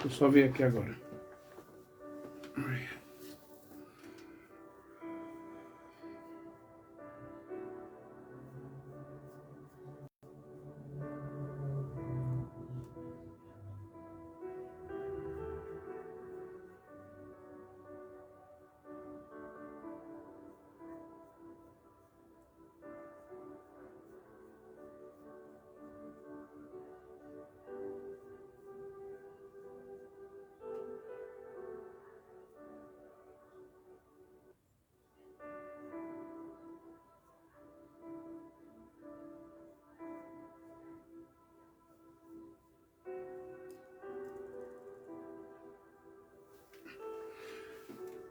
Eu só ver aqui agora.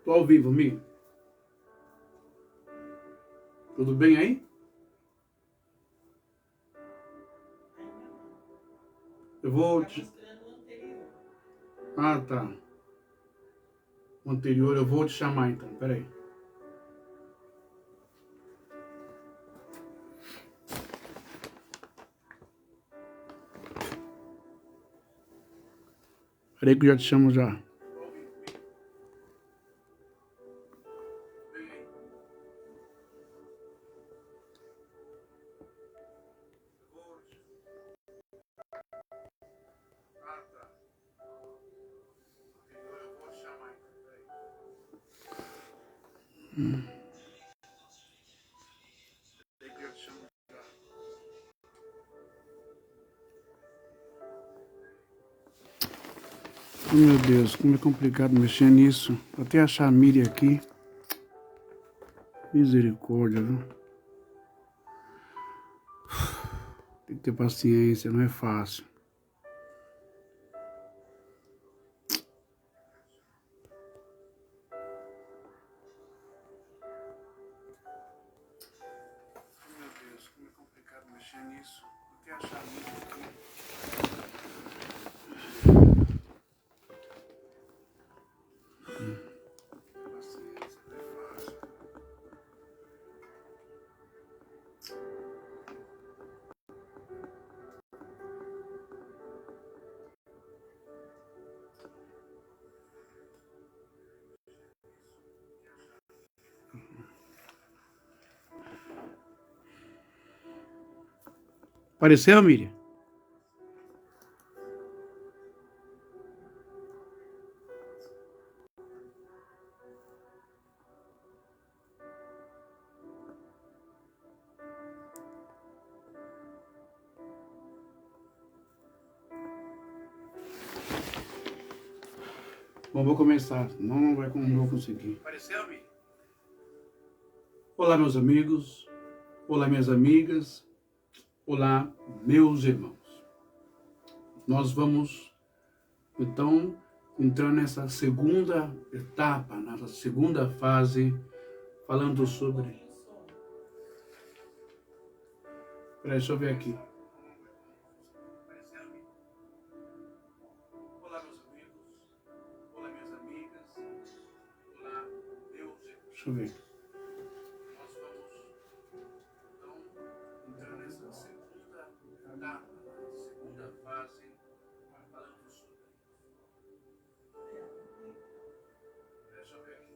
Tô ao vivo, Mi. Tudo bem aí? Eu vou... Ah, tá. O anterior eu vou te chamar então, peraí. Peraí que eu já te chamo já. Oh, meu Deus, como é complicado mexer nisso. Até achar a Miriam aqui. Misericórdia, viu? Tem que ter paciência, não é fácil. Meu Deus, como é complicado mexer nisso. Até achar a Miriam aqui. Paciência, não é fácil. Apareceu, Miriam? Bom, vou começar. Não vou conseguir. Apareceu, Miriam? Olá, meus amigos. Olá, minhas amigas. Olá, meus irmãos. Nós vamos, então, entrar nessa segunda etapa, nessa segunda fase, falando sobre... Peraí, deixa eu ver aqui. Olá, meus amigos. Olá, minhas amigas. Olá, meus irmãos. Deixa eu ver. Nós vamos, então, entrar nessa segunda etapa, segunda fase, falando sobre... Deixa eu ver aqui.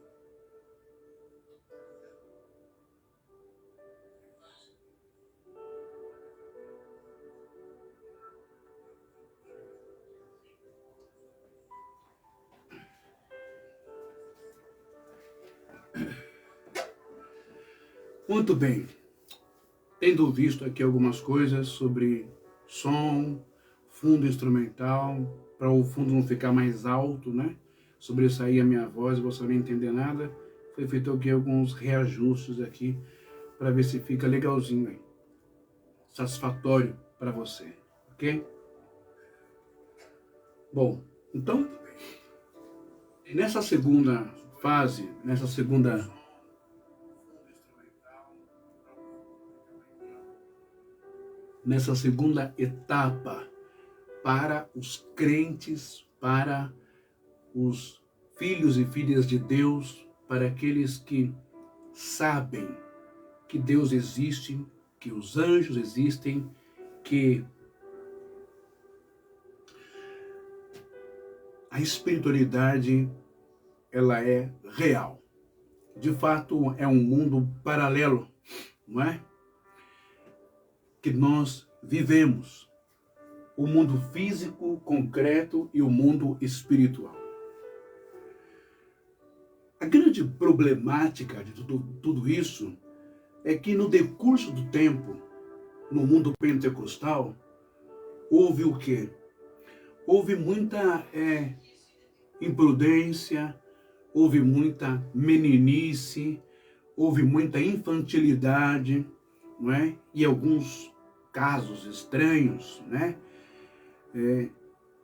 Muito bem. Tendo visto aqui algumas coisas sobre som, fundo instrumental, para o fundo não ficar mais alto, né? Sobressair a minha voz, você não entender nada. Foi feito aqui alguns reajustes aqui, para ver se fica legalzinho aí. Satisfatório para você, ok? Bom, então, nessa segunda fase, nessa segunda etapa, para os crentes, para os filhos e filhas de Deus, para aqueles que sabem que Deus existe, que os anjos existem, que a a espiritualidade, ela é real. De fato, é um mundo paralelo, não é? Que nós vivemos. O mundo físico, concreto e o mundo espiritual. A grande problemática de tudo isso é que no decurso do tempo, no mundo pentecostal, houve o quê? Houve muita imprudência, houve muita meninice, houve muita infantilidade, não é? E alguns casos estranhos, né?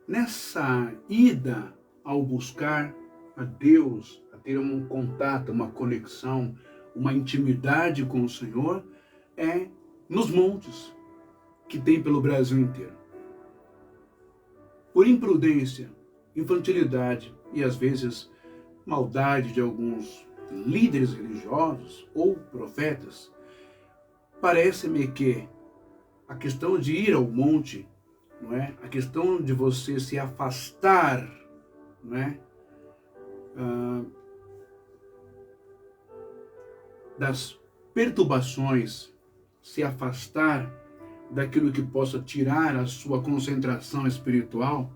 Nessa ida ao buscar a Deus, a ter um contato, uma conexão, uma intimidade com o Senhor, é nos montes que tem pelo Brasil inteiro. Por imprudência, infantilidade e às vezes maldade de alguns líderes religiosos ou profetas, parece-me que a questão de ir ao monte, não é? A questão de você se afastar, não é? Das perturbações, se afastar daquilo que possa tirar a sua concentração espiritual,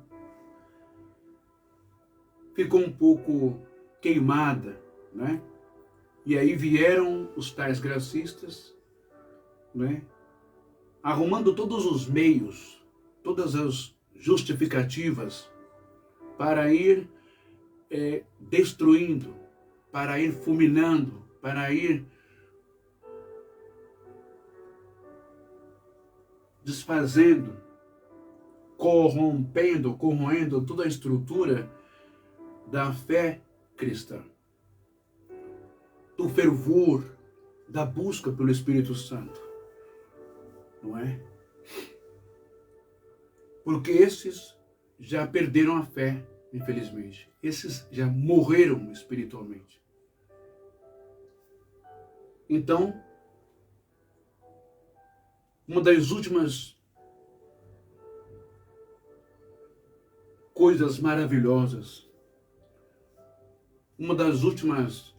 ficou um pouco queimada, né? E aí vieram os tais gracistas, né? Arrumando todos os meios, todas as justificativas para ir destruindo, para ir fulminando, para ir desfazendo, corroendo toda a estrutura da fé cristã, do fervor, da busca pelo Espírito Santo, não é? Porque esses já perderam a fé, infelizmente. Esses já morreram espiritualmente. Então, uma das últimas coisas maravilhosas, uma das últimas,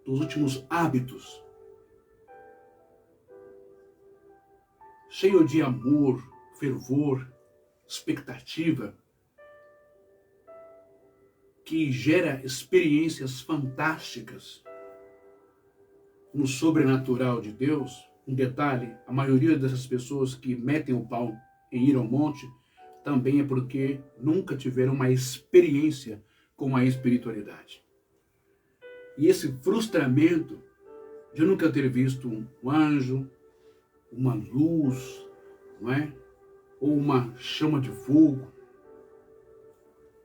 dos últimos hábitos, cheio de amor, fervor, expectativa, que gera experiências fantásticas no sobrenatural de Deus. Um detalhe, a maioria dessas pessoas que metem o pau em ir ao monte também é porque nunca tiveram uma experiência com a espiritualidade. E esse frustramento de nunca ter visto um anjo, uma luz, não é? Ou uma chama de fogo,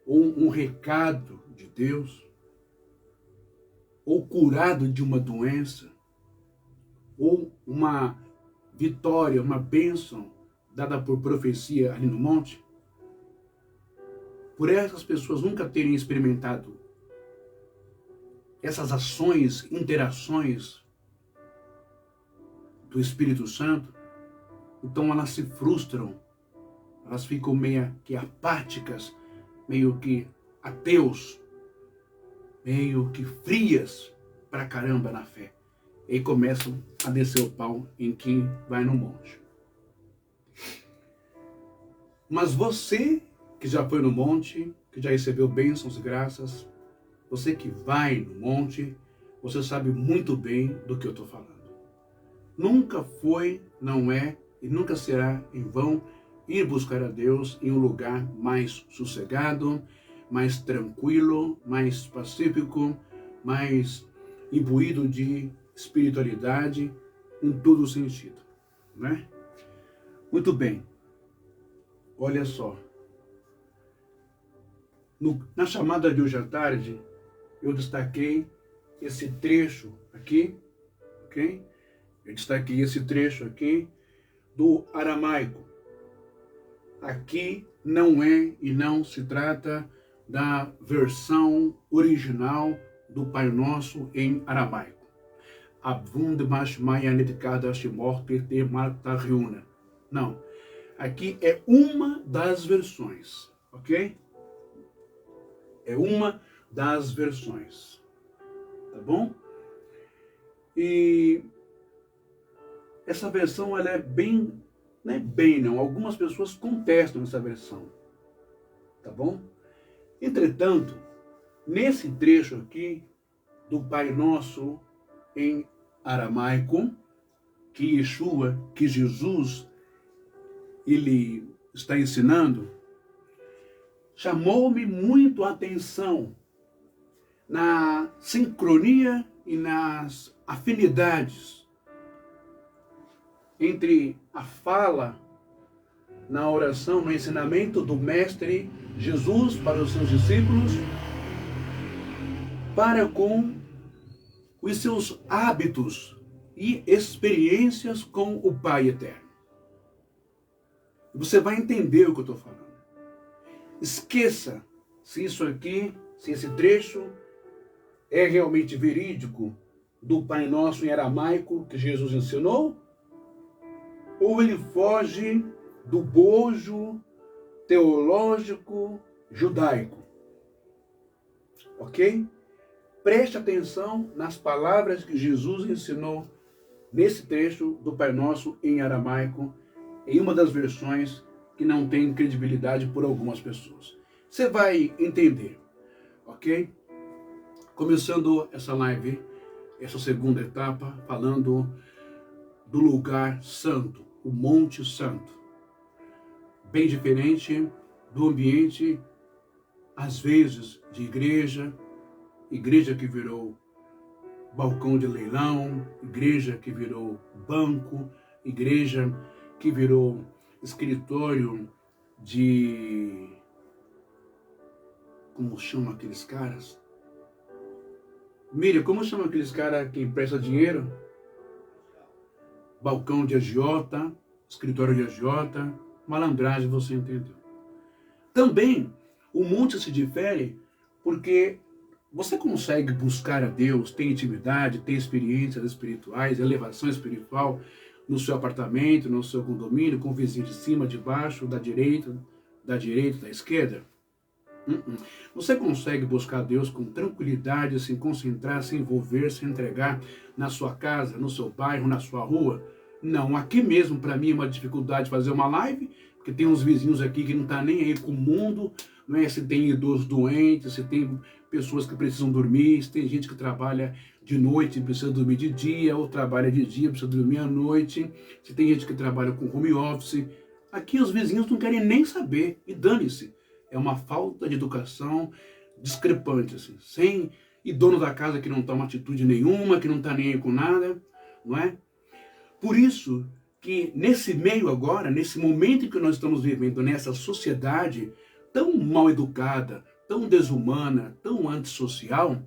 ou um recado de Deus, ou curado de uma doença, ou uma vitória, uma bênção dada por profecia ali no monte, por essas pessoas nunca terem experimentado essas ações, interações do Espírito Santo, então elas se frustram, elas ficam meio que apáticas, meio que ateus, meio que frias pra caramba na fé. E começam a descer o pau em quem vai no monte. Mas você que já foi no monte, que já recebeu bênçãos e graças, você que vai no monte, você sabe muito bem do que eu estou falando. Nunca foi, não é e nunca será em vão ir buscar a Deus em um lugar mais sossegado, mais tranquilo, mais pacífico, mais imbuído de espiritualidade em todo sentido, né? Muito bem. Olha só. Na chamada de hoje à tarde, eu destaquei esse trecho aqui, ok? Eu destaquei esse trecho aqui do aramaico. Aqui não é e não se trata da versão original do Pai Nosso em aramaico. Não, aqui é uma das versões, ok? É uma das versões. Tá bom? E essa versão, ela é bem, não é bem não, algumas pessoas contestam essa versão. Tá bom? Entretanto, nesse trecho aqui do Pai Nosso em aramaico, que Yeshua, que Jesus, ele está ensinando, chamou-me muito a atenção na sincronia e nas afinidades entre a fala na oração, no ensinamento do Mestre Jesus para os seus discípulos, para com os seus hábitos e experiências com o Pai Eterno. Você vai entender o que eu estou falando. Esqueça se isso aqui, se esse trecho é realmente verídico do Pai Nosso em aramaico que Jesus ensinou, ou ele foge do bojo teológico judaico. Ok? Preste atenção nas palavras que Jesus ensinou nesse trecho do Pai Nosso em aramaico, em uma das versões que não tem credibilidade por algumas pessoas. Você vai entender, ok? Começando essa live, essa segunda etapa, falando do lugar santo, o Monte Santo. Bem diferente do ambiente, às vezes, de igreja que virou balcão de leilão, igreja que virou banco, igreja que virou escritório de... Como chama aqueles caras? Miriam, como chama aqueles caras que empresta dinheiro? Balcão de agiota, escritório de agiota, malandragem, você entendeu. Também, o monte se difere porque você consegue buscar a Deus, ter intimidade, ter experiências espirituais, elevação espiritual no seu apartamento, no seu condomínio, com o vizinho de cima, de baixo, da direita, da esquerda? Você consegue buscar Deus com tranquilidade, se concentrar, se envolver, se entregar na sua casa, no seu bairro, na sua rua? Não, aqui mesmo para mim é uma dificuldade fazer uma live, porque tem uns vizinhos aqui que não estão nem aí com o mundo, não é? Se tem idosos doentes, se tem pessoas que precisam dormir, se tem gente que trabalha de noite e precisa dormir de dia, ou trabalha de dia e precisa dormir à noite, se tem gente que trabalha com home office. Aqui os vizinhos não querem nem saber, e dane-se. É uma falta de educação discrepante, assim, e dono da casa que não toma atitude nenhuma, que não está nem aí com nada, não é? Por isso que nesse meio agora, nesse momento em que nós estamos vivendo, nessa sociedade tão mal educada, tão desumana, tão antissocial,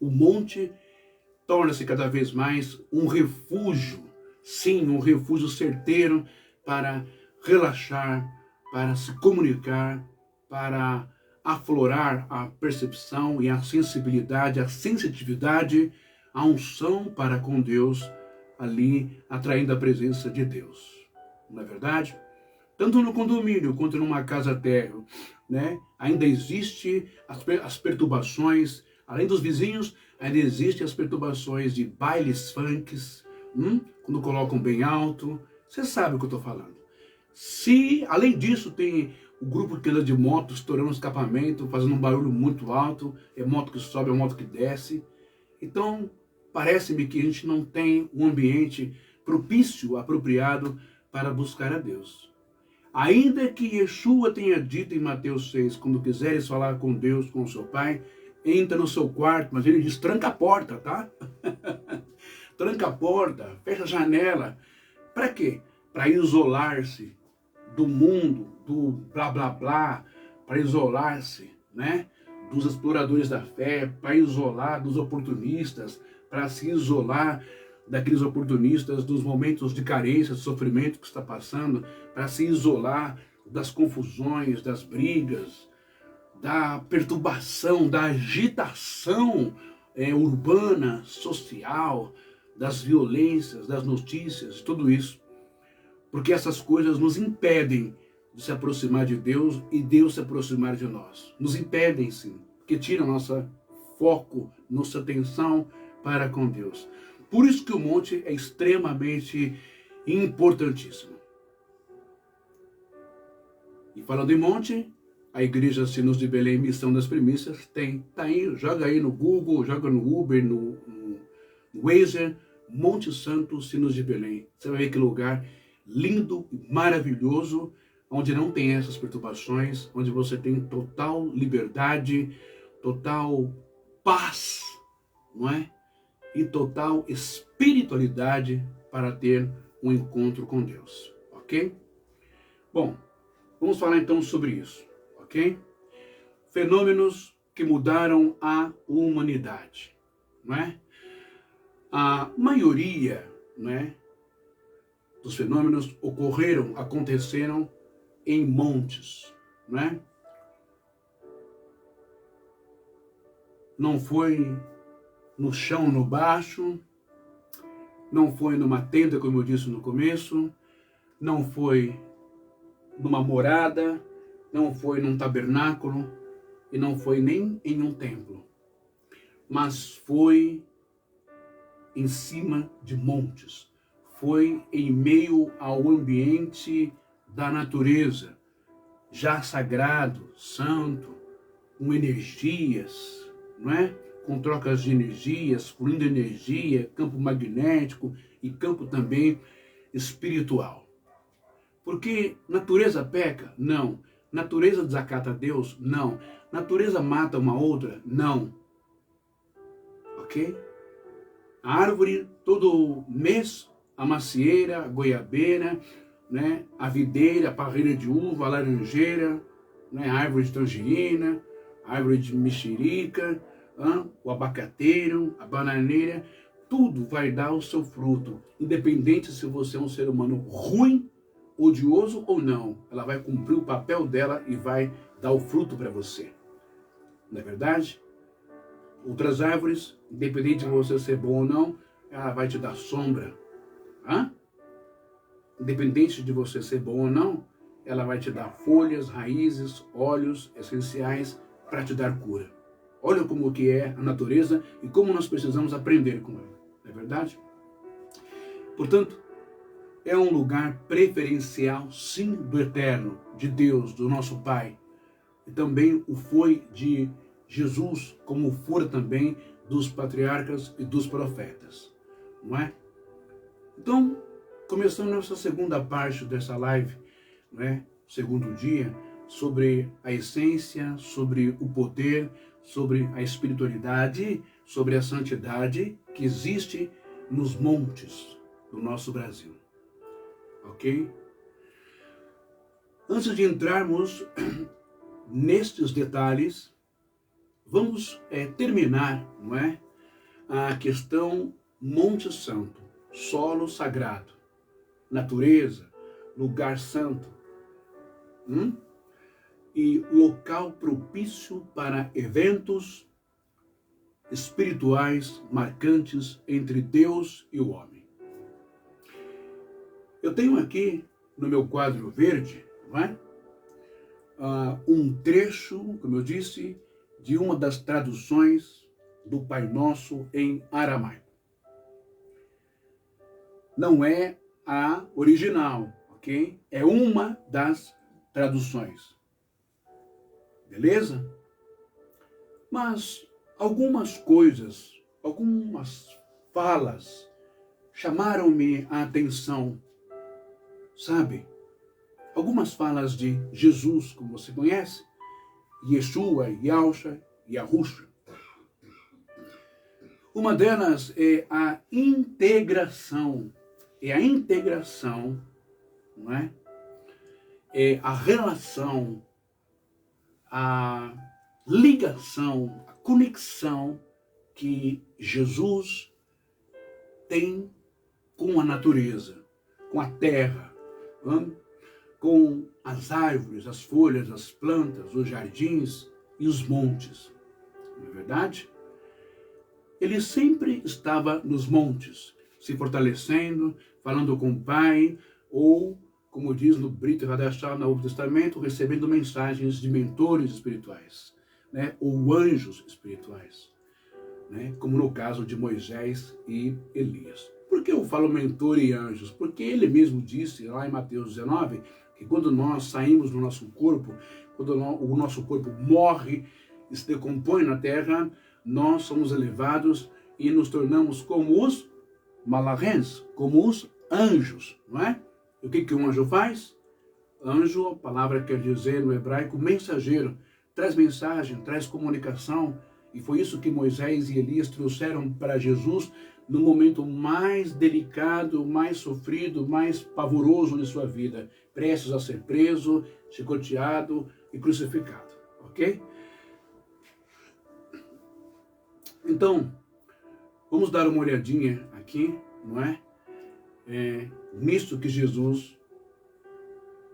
o monte torna-se cada vez mais um refúgio, sim, um refúgio certeiro para relaxar, para se comunicar, para aflorar a percepção e a sensibilidade, a sensitividade, a unção para com Deus, ali atraindo a presença de Deus. Não é verdade? Tanto no condomínio quanto numa casa térreo, né? Ainda existe as perturbações, além dos vizinhos, ainda existem as perturbações de bailes funks, quando colocam bem alto. Você sabe o que eu estou falando. Se, além disso, tem o grupo que anda de moto estourando o escapamento, fazendo um barulho muito alto, é moto que sobe, é moto que desce. Então, parece-me que a gente não tem um ambiente propício, apropriado para buscar a Deus. Ainda que Yeshua tenha dito em Mateus 6, quando quiseres falar com Deus, com o seu Pai, entra no seu quarto, mas ele diz, tranca a porta, tá? Tranca a porta, fecha a janela. Para quê? Para isolar-se do mundo, do blá blá blá, para isolar-se, né, dos exploradores da fé, para isolar dos oportunistas, para se isolar daqueles oportunistas dos momentos de carência, de sofrimento que está passando, para se isolar das confusões, das brigas, da perturbação, da agitação urbana, social, das violências, das notícias, tudo isso. Porque essas coisas nos impedem de se aproximar de Deus e Deus se aproximar de nós. Nos impedem, sim. que tiram nosso foco, nossa atenção para com Deus. Por isso que o monte é extremamente importantíssimo. E falando em monte, a Igreja Sinos de Belém, Missão das Primícias, tá aí, joga aí no Google, joga no Uber, no Waze, Monte Santo, Sinos de Belém. Você vai ver que lugar lindo e maravilhoso, onde não tem essas perturbações, onde você tem total liberdade, total paz, não é? E total espiritualidade para ter um encontro com Deus, ok? Bom, vamos falar então sobre isso, ok? Fenômenos que mudaram a humanidade, não é? A maioria, não é, dos fenômenos aconteceram em montes, não é? Não foi no chão, no baixo, não foi numa tenda, como eu disse no começo, não foi numa morada, não foi num tabernáculo e não foi nem em um templo, mas foi em cima de montes, foi em meio ao ambiente da natureza, já sagrado, santo, com energias, não é? Com trocas de energias, fluindo energia, campo magnético e campo também espiritual. Porque natureza peca? Não. Natureza desacata a Deus? Não. Natureza mata uma outra? Não. Ok? A árvore, todo mês, a macieira, a goiabeira, né? A videira, a parreira de uva, a laranjeira, né? A árvore de tangerina, a árvore de mexerica, o abacateiro, a bananeira, tudo vai dar o seu fruto, independente se você é um ser humano ruim, odioso ou não. Ela vai cumprir o papel dela e vai dar o fruto para você. Não é verdade? Outras árvores, independente de você ser bom ou não, ela vai te dar sombra. Independente de você ser bom ou não, ela vai te dar folhas, raízes, óleos essenciais para te dar cura. Olha como que é a natureza e como nós precisamos aprender com ela. Não é verdade? Portanto, é um lugar preferencial, sim, do Eterno, de Deus, do nosso Pai. E também o foi de Jesus, como for também dos patriarcas e dos profetas. Não é? Então, começando essa segunda parte dessa live, não é? Segundo dia, sobre a essência, sobre o poder, sobre a espiritualidade, sobre a santidade que existe nos montes do nosso Brasil. Ok? Antes de entrarmos nestes detalhes, vamos terminar, não é, a questão Monte Santo, solo sagrado, natureza, lugar santo, e local propício para eventos espirituais marcantes entre Deus e o homem. Eu tenho aqui no meu quadro verde, não é? Um trecho, como eu disse, de uma das traduções do Pai Nosso em aramaico. Não é a original, ok? É uma das traduções. Beleza? Mas algumas coisas, algumas falas chamaram-me a atenção, sabe? Algumas falas de Jesus, como você conhece, Yeshua, Yahusha, Yahusha. Uma delas é a integração. É a integração, não é? É a relação, a ligação, a conexão que Jesus tem com a natureza, com a terra, com as árvores, as folhas, as plantas, os jardins e os montes. Não é verdade? Ele sempre estava nos montes, se fortalecendo, falando com o Pai, ou, como diz no Brit Hadashah, no Novo Testamento, recebendo mensagens de mentores espirituais. né, ou anjos espirituais, né, como no caso de Moisés e Elias. Por que eu falo mentor e anjos? Porque ele mesmo disse lá em Mateus 19 que quando nós saímos do nosso corpo, quando o nosso corpo morre e se decompõe na terra, nós somos elevados e nos tornamos como os malachens, como os anjos, não é? E o que um anjo faz? Anjo, a palavra quer dizer no hebraico mensageiro, traz mensagem, traz comunicação, e foi isso que Moisés e Elias trouxeram para Jesus no momento mais delicado, mais sofrido, mais pavoroso de sua vida, prestes a ser preso, chicoteado e crucificado, ok? Então, vamos dar uma olhadinha aqui, não é? Nisso que Jesus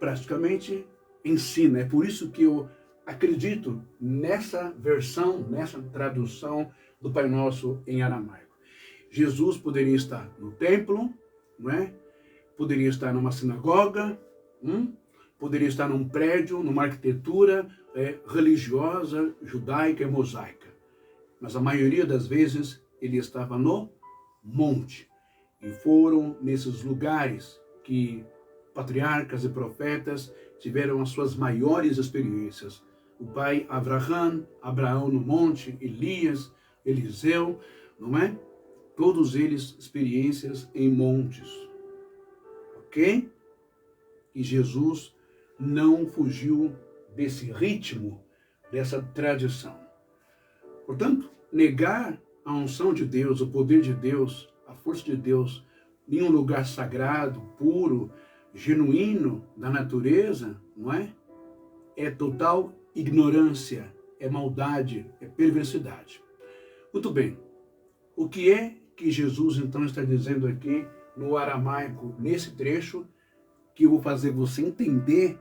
praticamente ensina. É por isso que eu acredito nessa versão, nessa tradução do Pai Nosso em aramaico. Jesus poderia estar no templo, não é? Poderia estar numa sinagoga, poderia estar num prédio, numa arquitetura religiosa, judaica e mosaica. Mas a maioria das vezes ele estava no monte. E foram nesses lugares que patriarcas e profetas tiveram as suas maiores experiências. O pai Abraão no monte, Elias, Eliseu, não é? Todos eles experiências em montes. Ok? E Jesus não fugiu desse ritmo, dessa tradição. Portanto, negar a unção de Deus, o poder de Deus, a força de Deus, em um lugar sagrado, puro, genuíno da natureza, não é? É total ignorância, é maldade, é perversidade. Muito bem. O que é que Jesus então está dizendo aqui no aramaico, nesse trecho, que eu vou fazer você entender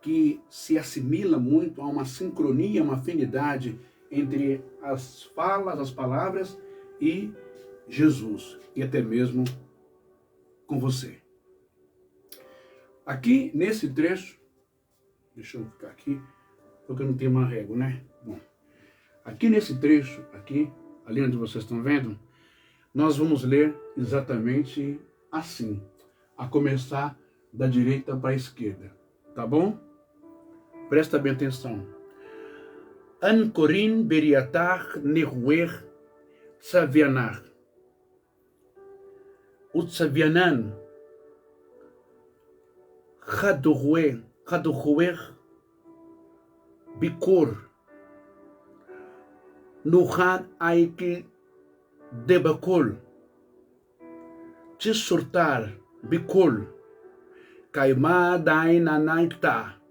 que se assimila muito a uma sincronia, uma afinidade entre as falas, as palavras e Jesus, e até mesmo com você. Aqui, nesse trecho, deixa eu ficar aqui, porque eu não tenho uma régua, né? Bom, aqui nesse trecho, aqui, ali onde vocês estão vendo, nós vamos ler exatamente assim, a começar da direita para a esquerda, tá bom? Presta bem atenção. An Corin Beriatar Nehuer Tsavianar. Utsavianan Chadohuer Bikur Nuhan Aiki Debakol Tisurtar Bikol Kaima Dainanaita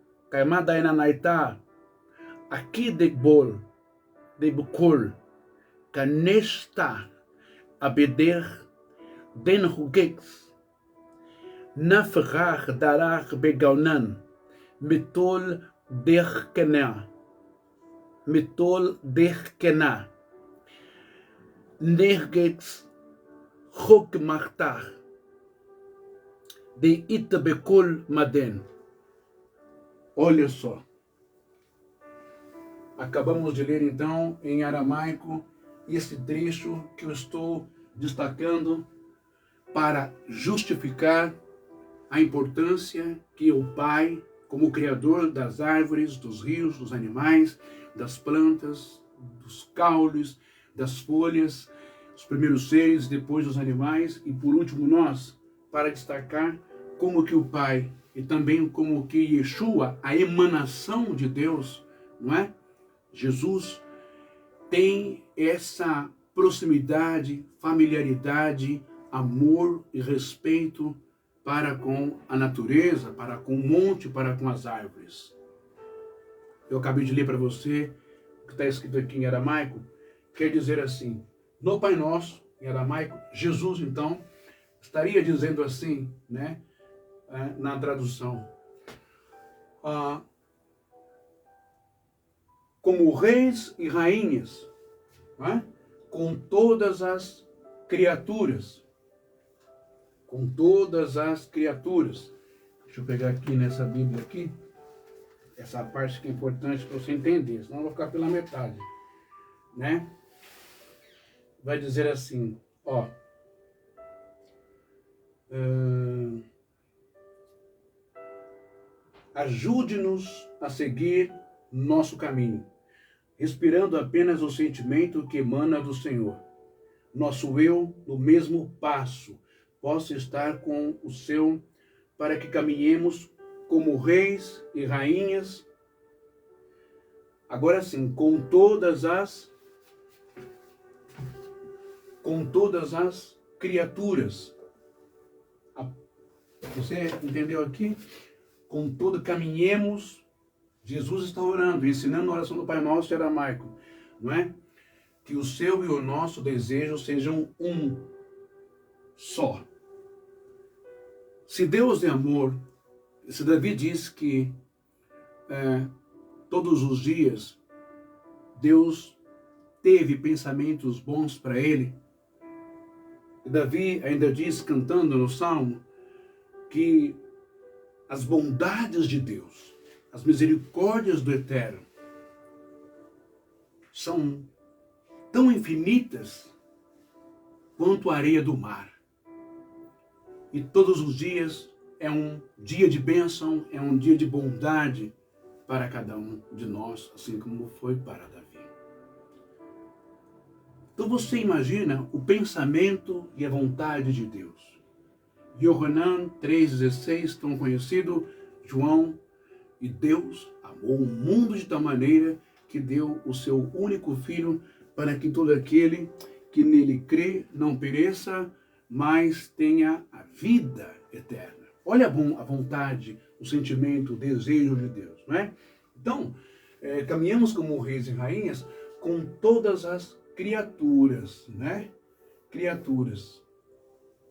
Aqui de Bukol Kanesta Abeder Den Hugex Nafrach Darach Begaunan Mitol Derkena Nergex Hokmartar de Itabekol Maden. Olha só. Acabamos de ler então em aramaico esse trecho que eu estou destacando para justificar a importância que o Pai, como Criador das árvores, dos rios, dos animais, das plantas, dos caules, das folhas, os primeiros seres, depois os animais e por último nós, para destacar como que o Pai e também como que Yeshua, a emanação de Deus, não é? Jesus tem essa proximidade, familiaridade, amor e respeito para com a natureza, para com o monte, para com as árvores. Eu acabei de ler para você o que está escrito aqui em aramaico, quer dizer assim, no Pai Nosso, em aramaico, Jesus então estaria dizendo assim, né, na tradução, como reis e rainhas, né, com todas as criaturas. Com todas as criaturas. Deixa eu pegar aqui nessa Bíblia aqui. É Essa parte que é importante para você entender, senão eu vou ficar pela metade, né? Vai dizer assim, ó. Ajude-nos a seguir nosso caminho, respirando apenas o sentimento que emana do Senhor. Nosso eu, no mesmo passo, possa estar com o seu, para que caminhemos como reis e rainhas, agora sim, com todas as criaturas. Você entendeu aqui? Contudo, caminhemos. Jesus está orando, ensinando a oração do Pai Nosso em aramaico, não é? Que o seu e o nosso desejo sejam um só. Se Deus é amor, se Davi diz que todos os dias Deus teve pensamentos bons para ele, e Davi ainda diz, cantando no Salmo, que as bondades de Deus, as misericórdias do Eterno, são tão infinitas quanto a areia do mar. E todos os dias é um dia de bênção, é um dia de bondade para cada um de nós, assim como foi para Davi. Então você imagina o pensamento e a vontade de Deus. Yohanan 3,16, tão conhecido, João, e Deus amou o mundo de tal maneira que deu o seu único filho para que todo aquele que nele crê não pereça, mas tenha a vida eterna. Olha a vontade, o sentimento, o desejo de Deus, não é? Então, caminhamos como reis e rainhas com todas as criaturas, né? Criaturas.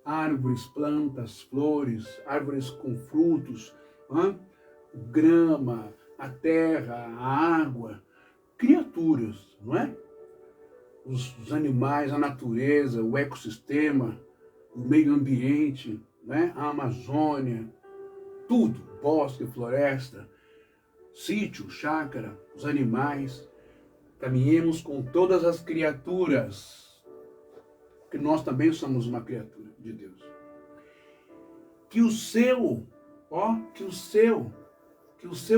Árvores, plantas, flores, árvores com frutos, grama, a terra, a água, criaturas, não é? Os animais, a natureza, o ecossistema, o meio ambiente, né? A Amazônia, tudo, bosque, floresta, sítio, chácara, os animais. Caminhemos com todas as criaturas, que nós também somos uma criatura de Deus. Que o seu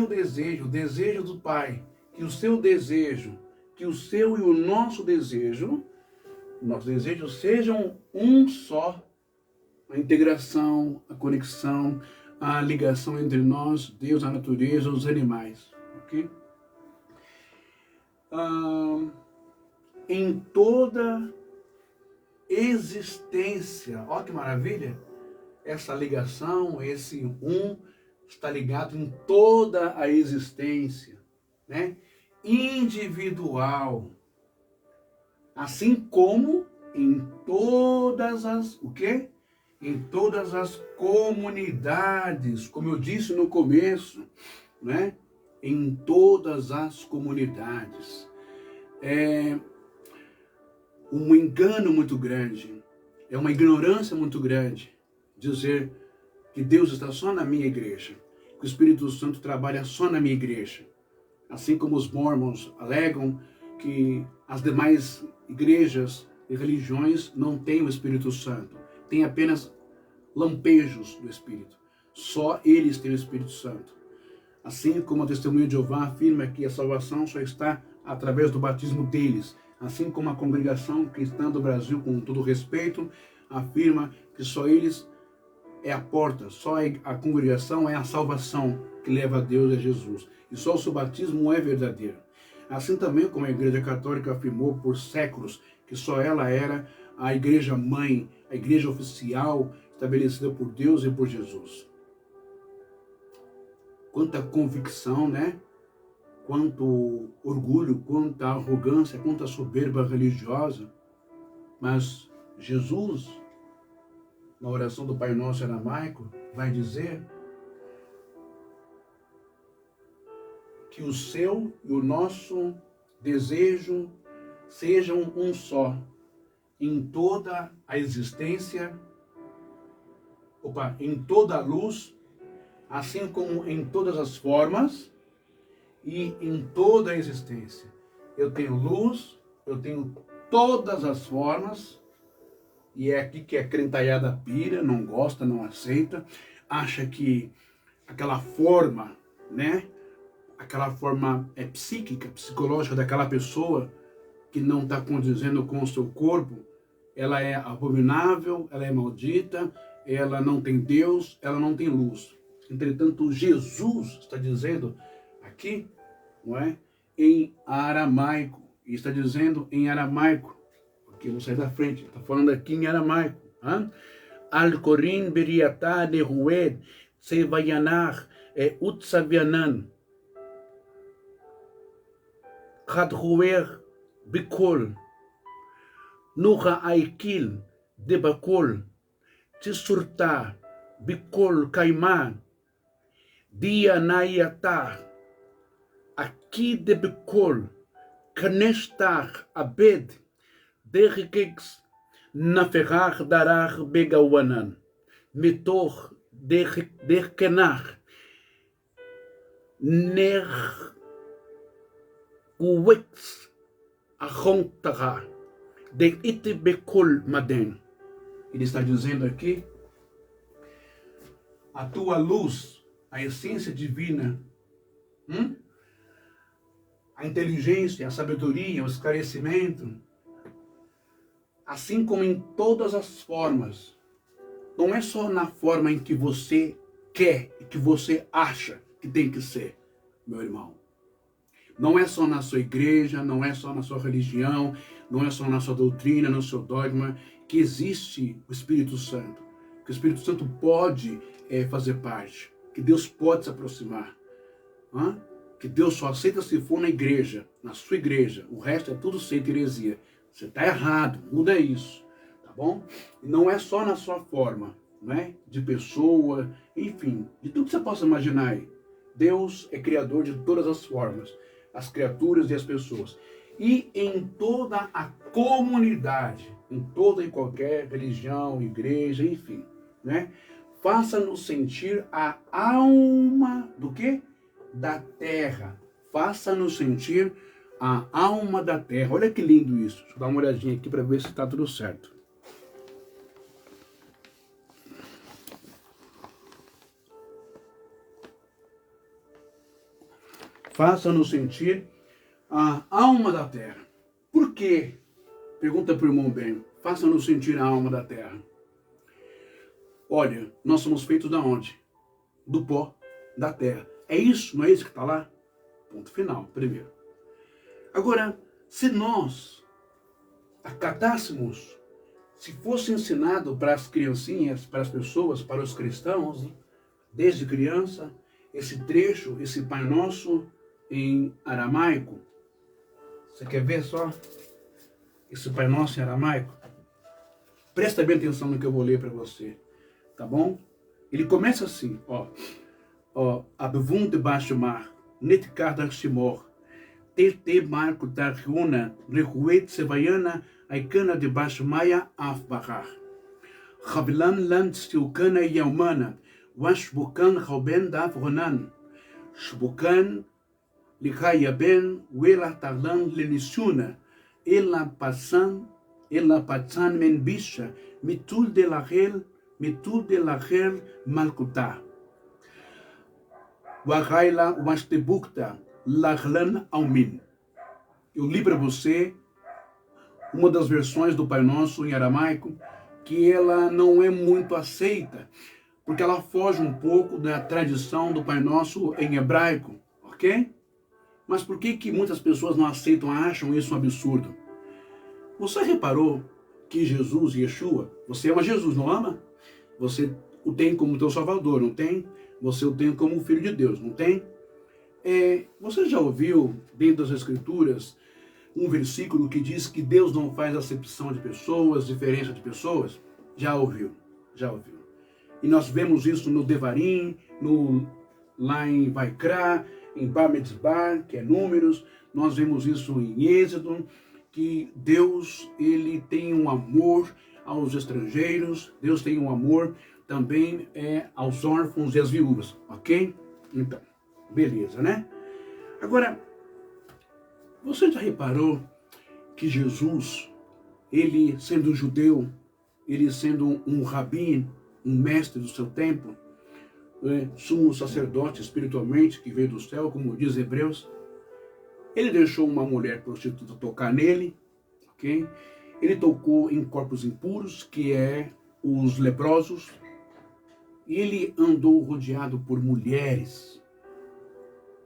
desejo, o desejo do Pai, que o seu desejo, que o seu e o nosso desejo, nossos desejos sejam um só. A integração, a conexão, a ligação entre nós, Deus, a natureza, os animais. Ok? Em toda existência, olha que maravilha, essa ligação, esse um, está ligado em toda a existência, né? Individual, assim como em todas as, o quê? Em todas as comunidades, como eu disse no começo, né? Em todas as comunidades. É um engano muito grande, é uma ignorância muito grande dizer que Deus está só na minha igreja, que o Espírito Santo trabalha só na minha igreja. Assim como os mormons alegam que as demais igrejas e religiões não têm o Espírito Santo, têm apenas lampejos do Espírito. Só eles têm o Espírito Santo. Assim como a Testemunha de Jeová afirma que a salvação só está através do batismo deles. Assim como a congregação cristã do Brasil, com todo respeito, afirma que só eles é a porta, só a congregação é a salvação que leva a Deus e a Jesus. E só o seu batismo é verdadeiro. Assim também como a Igreja Católica afirmou por séculos que só ela era a igreja mãe, a igreja oficial estabelecida por Deus e por Jesus. Quanta convicção, né? Quanto orgulho, quanta arrogância, quanta soberba religiosa. Mas Jesus, na oração do Pai Nosso aramaico, vai dizer que o seu e o nosso desejo sejam um só, em toda a existência, em toda a luz, assim como em todas as formas, e em toda a existência. Eu tenho luz, eu tenho todas as formas, e é aqui que a crentalhada pira, não gosta, não aceita, acha que aquela forma, né? Aquela forma psíquica, psicológica daquela pessoa que não está condizendo com o seu corpo, ela é abominável, ela é maldita, ela não tem Deus, ela não tem luz. Entretanto, Jesus está dizendo aqui, não é? Em aramaico, e está dizendo em aramaico, porque eu vou sair da frente, está falando aqui em aramaico. Al-Korin beriatá de rued, sevayanach, utsavianan, Khadhuer Bikol, Nuha Aikil, Debakol, Tisurta, Bikol Kaimá, Dia Nayatá, Aqui de Bikol, Kanestar Abed, Derikex, Naferach Darach Begawanan, Mitor Derkenach, Ner Uwex Achontara de Itebekol Maden. Ele está dizendo aqui, a tua luz, a essência divina, a inteligência, a sabedoria, o esclarecimento, assim como em todas as formas, não é só na forma em que você quer e que você acha que tem que ser, meu irmão. Não é só na sua igreja, não é só na sua religião, não é só na sua doutrina, no seu dogma, que existe o Espírito Santo. Que o Espírito Santo pode fazer parte, que Deus pode se aproximar. Que Deus só aceita se for na igreja, na sua igreja. O resto é tudo seita heresia. Você está errado, muda isso, tá bom? E não é só na sua forma, né? De pessoa, enfim, de tudo que você possa imaginar aí. Deus é criador de todas as formas, as criaturas e as pessoas. E em toda a comunidade, em toda e qualquer religião, igreja, enfim, né? Faça-nos sentir a alma do quê? Da terra. Faça-nos sentir a alma da terra. Olha que lindo isso. Deixa eu dar uma olhadinha aqui para ver se está tudo certo. Faça-nos sentir a alma da terra. Por quê? Pergunta para o irmão Ben. Faça-nos sentir a alma da terra. Olha, nós somos feitos da onde? Do pó da terra. É isso? Não é isso que está lá? Ponto final, primeiro. Agora, se nós acatássemos, se fosse ensinado para as criancinhas, para as pessoas, para os cristãos, desde criança, esse trecho, esse Pai Nosso em aramaico. Você quer ver só esse Pai Nosso em aramaico? Presta bem atenção no que eu vou ler para você, tá bom? Ele começa assim, ó. Abvum debaixo do mar, netkar dar shimor, te marco dar riuna, rehuet sevaiana, aikana debaixo maia afbarar. Chavilan land stilkana yaumana, washbukan chauben da vronan, shbukan Likaya ben wela tarlan lenissuna, ela passan men bisha, mitul de la gel malkuta. Wagaila wastebukta, laglan aumin. Eu li para você uma das versões do Pai Nosso em aramaico, que ela não é muito aceita, porque ela foge um pouco da tradição do Pai Nosso em hebraico, ok? Mas por que muitas pessoas não aceitam, acham isso um absurdo? Você reparou que Jesus, Yeshua, você ama Jesus, não ama? Você o tem como teu Salvador, não tem? Você o tem como Filho de Deus, não tem? Você já ouviu, dentro das Escrituras, um versículo que diz que Deus não faz acepção de pessoas, diferença de pessoas? Já ouviu, já ouviu. E nós vemos isso no Devarim, lá em Vaikra, em Bamidbar, que é Números, nós vemos isso em Êxodo, que Deus, ele tem um amor aos estrangeiros, Deus tem um amor também aos órfãos e às viúvas, ok? Então, beleza, né? Agora, você já reparou que Jesus, ele sendo judeu, ele sendo um rabi, um mestre do seu tempo, sumo sacerdote espiritualmente que veio do céu, como diz Hebreus, ele deixou uma mulher prostituta tocar nele, ok? Ele tocou em corpos impuros, que é os leprosos, e ele andou rodeado por mulheres.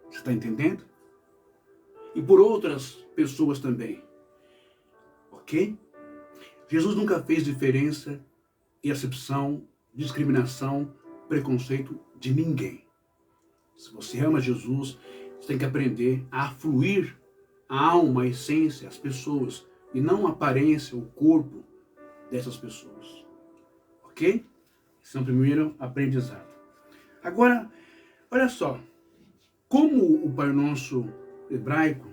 Você está entendendo? E por outras pessoas também. Ok? Jesus nunca fez diferença e acepção, discriminação, preconceito de ninguém. Se você ama Jesus, você tem que aprender a fluir a alma, a essência, as pessoas, e não a aparência, o corpo dessas pessoas. Ok? Esse é o primeiro aprendizado. Agora, olha só, como o Pai Nosso hebraico,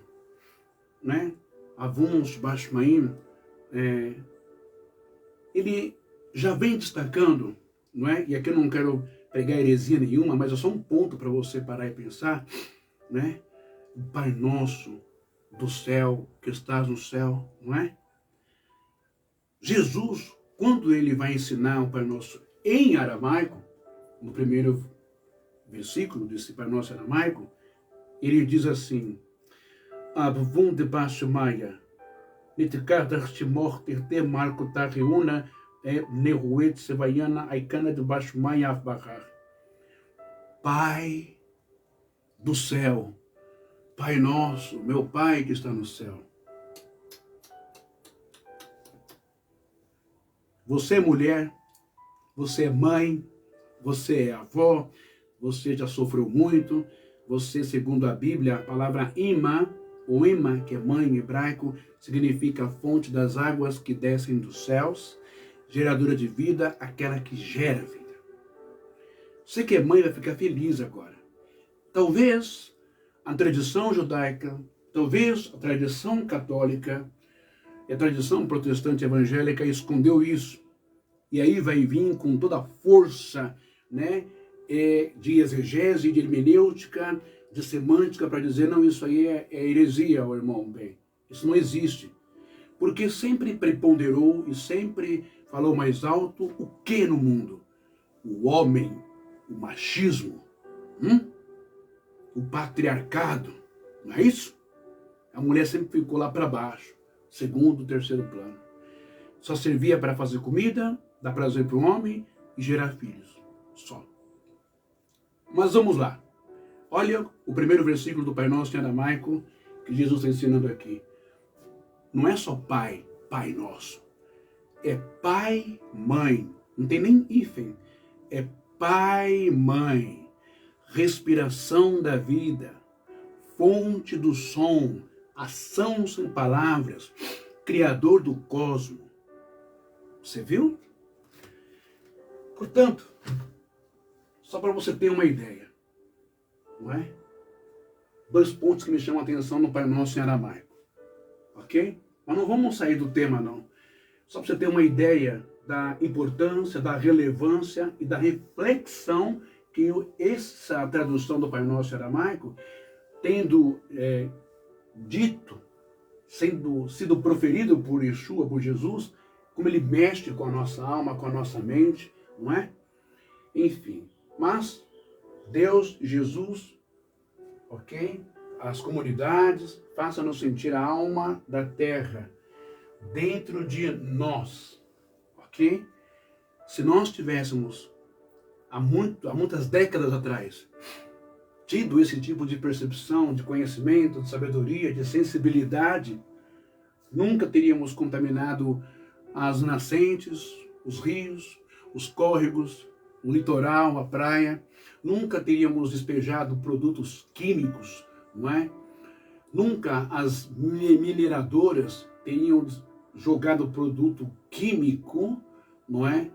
né, Avuns Bashmaim, ele já vem destacando, não é? E aqui eu não quero pregar heresia nenhuma, mas é só um ponto para você parar e pensar, né? O Pai Nosso do céu, que estás no céu, não é? Jesus, quando ele vai ensinar o Pai Nosso em aramaico, no primeiro versículo desse Pai Nosso aramaico, ele diz assim: Avum de Bashmaia, Nitkar Timor Terte Marco Tariuna, Neruet Sevaiana, Aikana de Bashmaia Afbahar. Pai do céu, Pai nosso, meu Pai que está no céu. Você é mulher, você é mãe, você é avó, você já sofreu muito, você, segundo a Bíblia, a palavra ima, ou ima, que é mãe em hebraico, significa fonte das águas que descem dos céus, geradora de vida, aquela que gera vida. Você que é mãe vai ficar feliz agora. Talvez a tradição judaica, talvez a tradição católica e a tradição protestante evangélica escondeu isso. E aí vai vir com toda a força, né, de exegese, de hermenêutica, de semântica para dizer, não, isso aí é heresia, o irmão bem. Isso não existe. Porque sempre preponderou e sempre falou mais alto o que no mundo? O homem, o machismo, o patriarcado, não é isso? A mulher sempre ficou lá para baixo, segundo, terceiro plano. Só servia para fazer comida, dar prazer para o homem e gerar filhos, só. Mas vamos lá. Olha o primeiro versículo do Pai Nosso em aramaico que Jesus está ensinando aqui. Não é só pai, Pai Nosso. É pai, mãe. Não tem nem hífen. É pai, mãe. Respiração da vida. Fonte do som. Ação sem palavras. Criador do cosmos. Você viu? Portanto, só para você ter uma ideia, não é? 2 pontos que me chamam a atenção no Pai Nosso em aramaico, ok? Mas não vamos sair do tema, não. Só para você ter uma ideia da importância, da relevância e da reflexão que essa tradução do Pai Nosso em aramaico, tendo dito, sido proferido por Yeshua, por Jesus, como ele mexe com a nossa alma, com a nossa mente, não é? Enfim, mas Deus, Jesus, ok? As comunidades, façam-nos sentir a alma da terra dentro de nós, ok? Se nós tivéssemos, há muitas décadas atrás, tido esse tipo de percepção, de conhecimento, de sabedoria, de sensibilidade, nunca teríamos contaminado as nascentes, os rios, os córregos, o litoral, a praia. Nunca teríamos despejado produtos químicos, não é? Nunca as mineradoras teriam jogado produto químico, não é?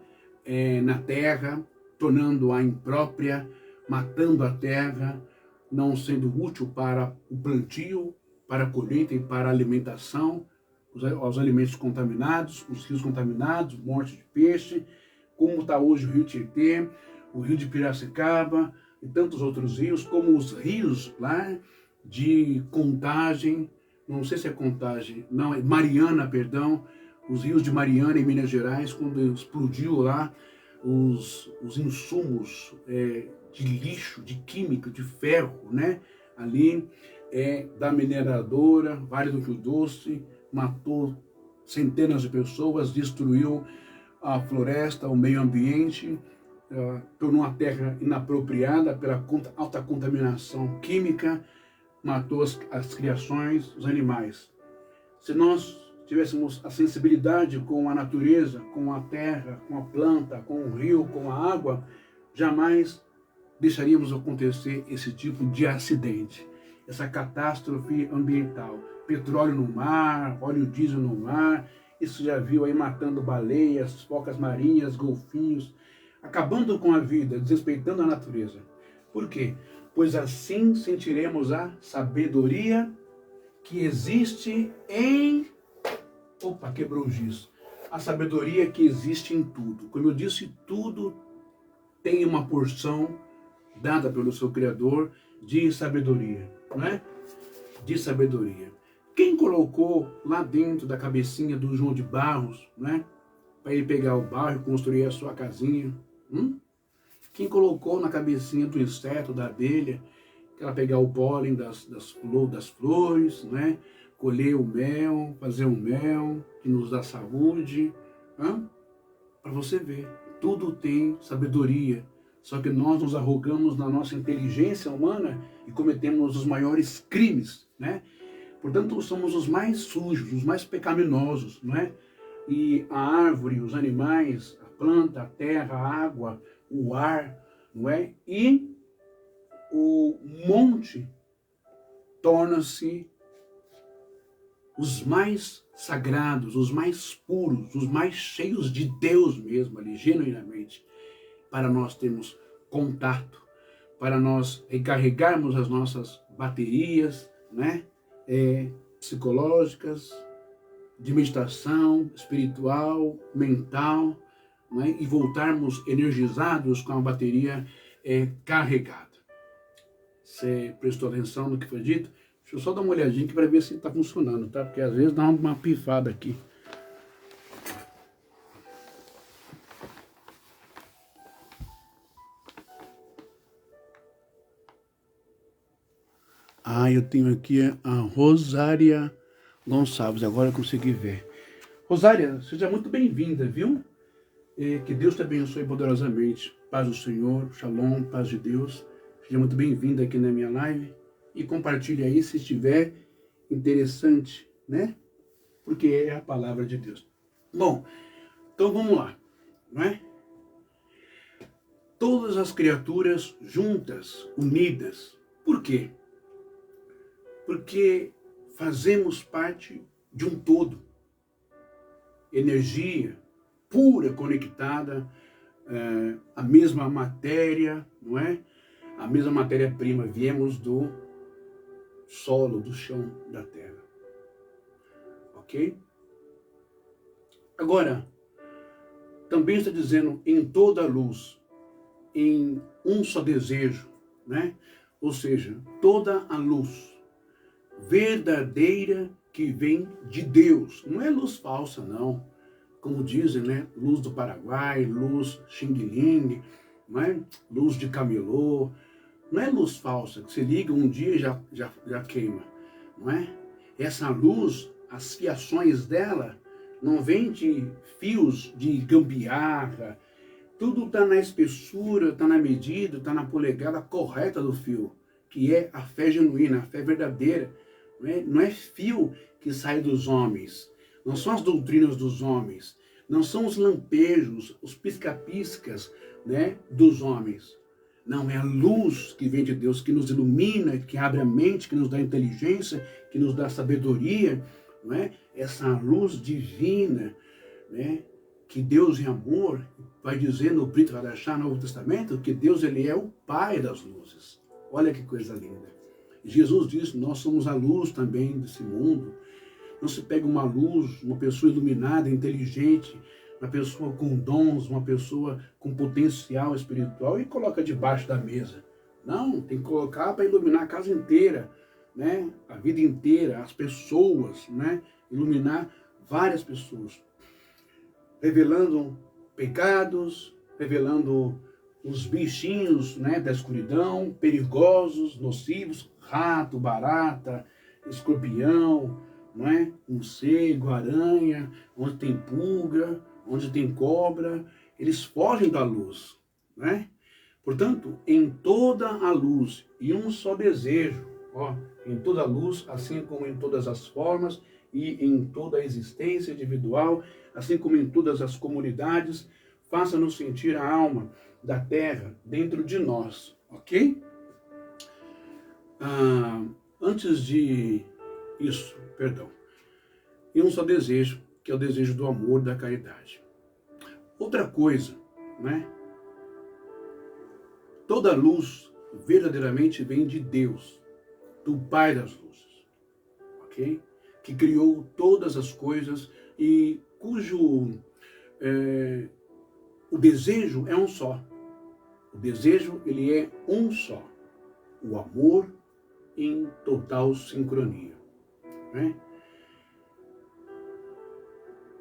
Na terra, tornando-a imprópria, matando a terra, não sendo útil para o plantio, para a colheita e para a alimentação, os alimentos contaminados, os rios contaminados, morte de peixe, como está hoje o rio Tietê, o rio de Piracicaba e tantos outros rios, como os rios lá de Contagem, não sei se é Contagem, não, é Mariana, perdão, os rios de Mariana em Minas Gerais, quando explodiu lá os insumos de lixo, de química, de ferro, né? Ali da mineradora, Vale do Rio Doce, matou centenas de pessoas, destruiu a floresta, o meio ambiente, tornou a terra inapropriada pela alta contaminação química, matou as criações, os animais. Se nós tivéssemos a sensibilidade com a natureza, com a terra, com a planta, com o rio, com a água, jamais deixaríamos acontecer esse tipo de acidente, essa catástrofe ambiental. Petróleo no mar, óleo diesel no mar, isso já viu aí matando baleias, focas marinhas, golfinhos, acabando com a vida, desrespeitando a natureza. Por quê? Pois assim sentiremos a sabedoria que existe em... Opa, quebrou o giz. A sabedoria que existe em tudo. Como eu disse, tudo tem uma porção dada pelo seu Criador de sabedoria, não é? De sabedoria. Quem colocou lá dentro da cabecinha do João de Barros, né? Para ele pegar o barro e construir a sua casinha? Quem colocou na cabecinha do inseto, da abelha, que ela pegar o pólen das flores, né? Colher o mel, fazer o mel, que nos dá saúde. Para você ver, tudo tem sabedoria. Só que nós nos arrogamos na nossa inteligência humana e cometemos os maiores crimes, né? Portanto, somos os mais sujos, os mais pecaminosos, não é? E a árvore, os animais, a planta, a terra, a água, o ar, não é? E o monte torna-se os mais sagrados, os mais puros, os mais cheios de Deus mesmo ali, genuinamente, para nós termos contato, para nós recarregarmos as nossas baterias, né? Psicológicas, de meditação, espiritual, mental, né? E voltarmos energizados com a bateria carregada. Você prestou atenção no que foi dito? Deixa eu só dar uma olhadinha aqui para ver se está funcionando, tá? Porque às vezes dá uma pifada aqui. Eu tenho aqui a Rosária Gonçalves, agora eu consegui ver. Rosária, seja muito bem-vinda, viu? Que Deus te abençoe poderosamente. Paz do Senhor, Shalom, paz de Deus. Seja muito bem-vinda aqui na minha live. E compartilhe aí se estiver interessante, né? Porque é a palavra de Deus. Bom, então vamos lá, não é? Todas as criaturas juntas, unidas. Por quê? Porque fazemos parte de um todo. Energia pura, conectada, a mesma matéria, não é? A mesma matéria-prima, viemos do solo, do chão da terra. Ok? Agora, também está dizendo em toda a luz, em um só desejo, né? Ou seja, toda a luz verdadeira que vem de Deus. Não é luz falsa, não. Como dizem, né? Luz do Paraguai, luz Xing Ling, não é? Luz de camelô. Não é luz falsa, que você liga um dia e já queima, não é? Essa luz, as fiações dela, não vem de fios de gambiarra. Tudo está na espessura, está na medida, está na polegada correta do fio, que é a fé genuína, a fé verdadeira. Não é fio que sai dos homens, não são as doutrinas dos homens, não são os lampejos, os pisca-piscas, né, dos homens. Não, é a luz que vem de Deus, que nos ilumina, que abre a mente, que nos dá inteligência, que nos dá sabedoria, não é? Essa luz divina, né? Que Deus é amor, vai dizer no Brit Hadashah, no Novo Testamento, que Deus ele é o Pai das luzes. Olha que coisa linda. Jesus disse, nós somos a luz também desse mundo. Não se pega uma luz, uma pessoa iluminada, inteligente, uma pessoa com dons, uma pessoa com potencial espiritual e coloca debaixo da mesa. Não, tem que colocar para iluminar a casa inteira. né, a vida inteira, as pessoas, né, iluminar várias pessoas, revelando pecados, revelando os bichinhos, né, da escuridão, perigosos, nocivos, rato, barata, escorpião, não é? Morcego, aranha, onde tem pulga, onde tem cobra, eles fogem da luz, né? Portanto, em toda a luz e um só desejo, ó, em toda a luz, assim como em todas as formas e em toda a existência individual, assim como em todas as comunidades, faça-nos sentir a alma da terra dentro de nós, ok? Antes de isso, perdão, e um só desejo, que é o desejo do amor, da caridade. Outra coisa, né? Toda luz verdadeiramente vem de Deus, do Pai das luzes, ok? Que criou todas as coisas e cujo o desejo é um só. O desejo, ele é um só. O amor em total sincronia, né?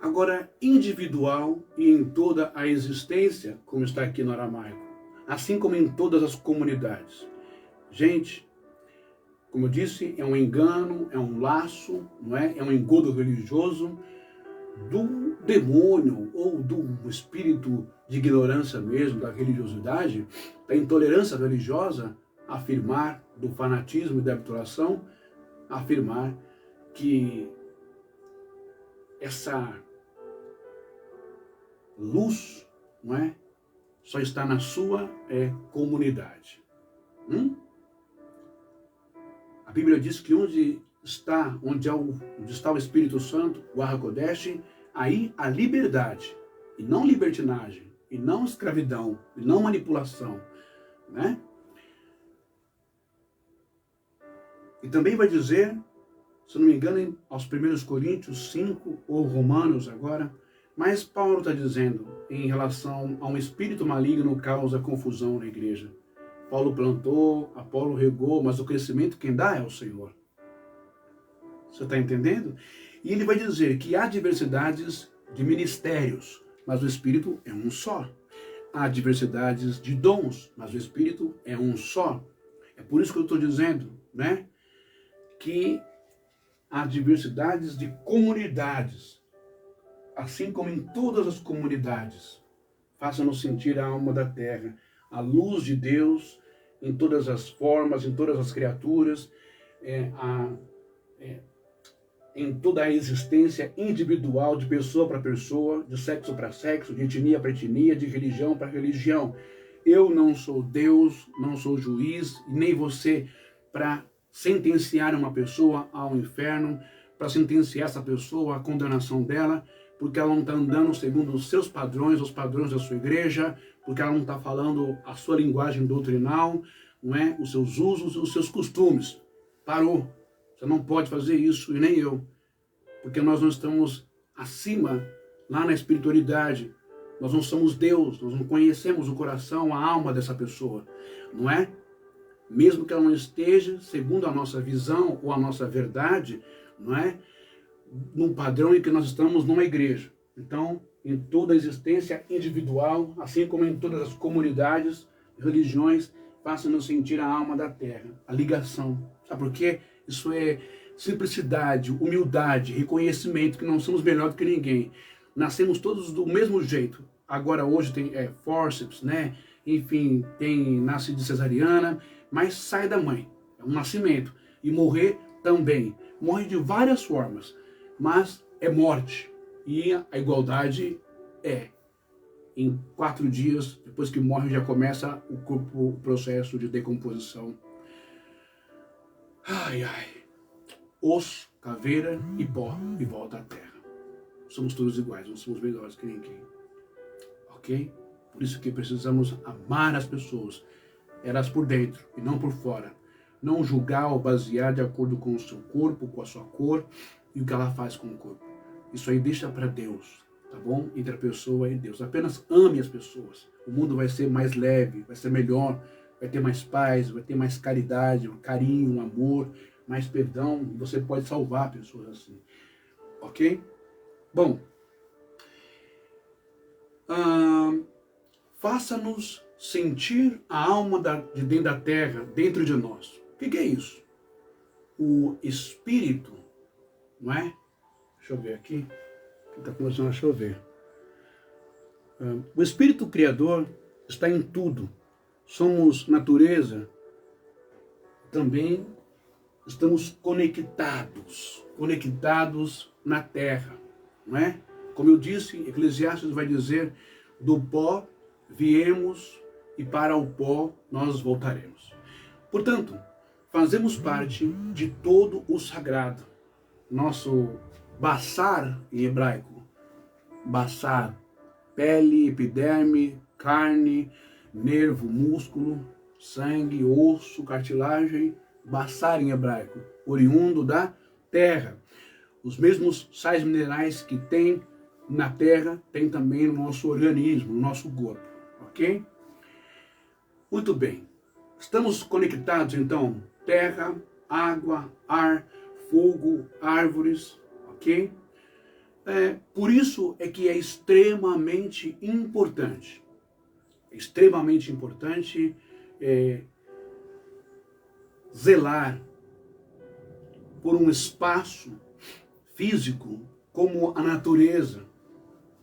Agora, individual e em toda a existência, como está aqui no aramaico, assim como em todas as comunidades. Gente, como eu disse, é um engano, é um laço, não é? É um engodo religioso do demônio ou do espírito de ignorância mesmo, da religiosidade, da intolerância religiosa, afirmar do fanatismo e da habituação, afirmar que essa luz, não é? Só está na sua comunidade. A Bíblia diz que onde está o Espírito Santo, o Arra-Kodesh, aí a liberdade, e não libertinagem, e não escravidão, e não manipulação, né? E também vai dizer, se não me engano, aos 1 Coríntios 5, ou Romanos agora, mas Paulo está dizendo em relação a um espírito maligno causa confusão na igreja. Paulo plantou, Apolo regou, mas o crescimento quem dá é o Senhor. Você está entendendo? E ele vai dizer que há diversidades de ministérios, mas o Espírito é um só. Há diversidades de dons, mas o Espírito é um só. É por isso que eu estou dizendo, né, que há diversidades de comunidades, assim como em todas as comunidades. Faça-nos sentir a alma da terra, a luz de Deus em todas as formas, em todas as criaturas, em toda a existência individual, de pessoa para pessoa, de sexo para sexo, de etnia para etnia, de religião para religião. Eu não sou Deus, não sou juiz, nem você para sentenciar uma pessoa ao inferno, para sentenciar essa pessoa à condenação dela, porque ela não está andando segundo os seus padrões, os padrões da sua igreja, porque ela não está falando a sua linguagem doutrinal, não é? Os seus usos, os seus costumes. Parou. Você não pode fazer isso, e nem eu, porque nós não estamos acima, lá na espiritualidade. Nós não somos Deus, nós não conhecemos o coração, a alma dessa pessoa, não é? Mesmo que ela não esteja, segundo a nossa visão ou a nossa verdade, não é? Num padrão em que nós estamos numa igreja. Então, em toda a existência individual, assim como em todas as comunidades, religiões, faça-nos sentir a alma da terra, a ligação. Sabe por quê? Isso é simplicidade, humildade, reconhecimento que não somos melhor do que ninguém. Nascemos todos do mesmo jeito. Agora hoje tem fórceps, né? Enfim, nasce de cesariana, mas sai da mãe. É um nascimento. E morrer também. Morre de várias formas, mas é morte. E a igualdade em 4 dias, depois que morre, já começa o processo de decomposição. Ai, ai. Osso, caveira e pó, e volta à terra. Somos todos iguais, não somos melhores que ninguém. Ok? Por isso que precisamos amar as pessoas, elas por dentro e não por fora. Não julgar ou basear de acordo com o seu corpo, com a sua cor e o que ela faz com o corpo. Isso aí deixa para Deus, tá bom? Entre a pessoa e Deus. Apenas ame as pessoas. O mundo vai ser mais leve, vai ser melhor, vai ter mais paz, vai ter mais caridade, um carinho, um amor, mais perdão, e você pode salvar pessoas assim. Ok? Bom, faça-nos sentir a alma de dentro da terra, dentro de nós. O que é isso? O Espírito, não é? Deixa eu ver aqui, está começando a chover. O Espírito Criador está em tudo. Somos natureza, também estamos conectados na terra, não é? Como eu disse, Eclesiastes vai dizer, do pó viemos e para o pó nós voltaremos. Portanto, fazemos parte de todo o sagrado. Nosso baçar em hebraico, baçar, pele, epiderme, carne, nervo, músculo, sangue, osso, cartilagem, baçar em hebraico, oriundo da terra. Os mesmos sais minerais que tem na terra, tem também no nosso organismo, no nosso corpo, ok? Muito bem. Estamos conectados, então, terra, água, ar, fogo, árvores, ok? Por isso é que é extremamente importante zelar por um espaço físico como a natureza,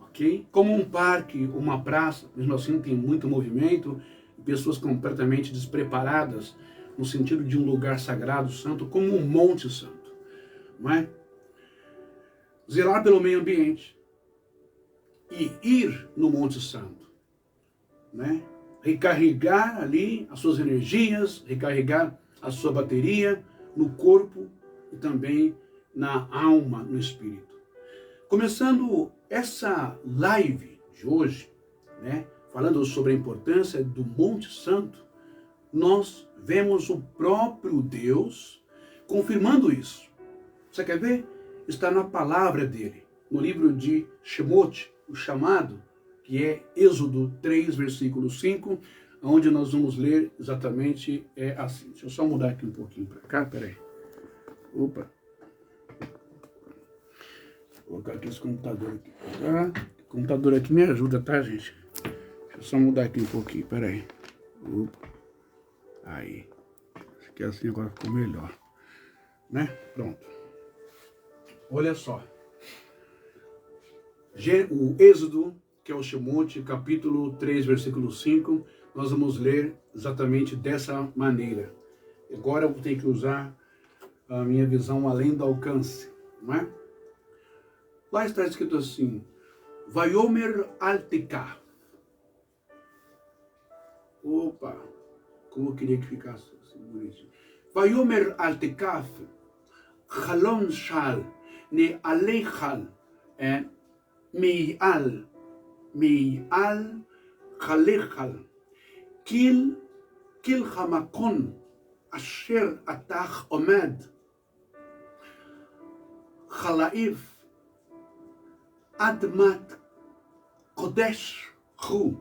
ok? Como um parque, uma praça, mesmo assim tem muito movimento, pessoas completamente despreparadas no sentido de um lugar sagrado, santo, como um monte santo, não é? Zelar pelo meio ambiente e ir no monte santo, né? Recarregar ali as suas energias, recarregar a sua bateria no corpo e também na alma, no espírito. Começando essa live de hoje, né, falando sobre a importância do Monte Santo, nós vemos o próprio Deus confirmando isso. Você quer ver? Está na palavra dele, no livro de Shemot, o chamado, que é Êxodo 3, versículo 5, onde nós vamos ler exatamente assim. Deixa eu só mudar aqui um pouquinho para cá, peraí. Opa. Vou colocar aqui esse computador aqui. O computador aqui me ajuda, tá, gente? Deixa eu só mudar aqui um pouquinho, peraí. Opa. Aí. Acho que assim agora ficou melhor. Né? Pronto. Olha só. O Êxodo, que é o Shemot, capítulo 3, versículo 5, nós vamos ler exatamente dessa maneira. Agora eu vou ter que usar a minha visão além do alcance, não é? Lá está escrito assim, Vayomer al-Tekaf. Opa, como eu queria que ficasse assim, bonitinho. Vayomer al-Tekaf, Chalon shal, ne alechal, mi'al chalechal, kil hamakon, asher atach omed, chalaif, Admat Kodesh Hu,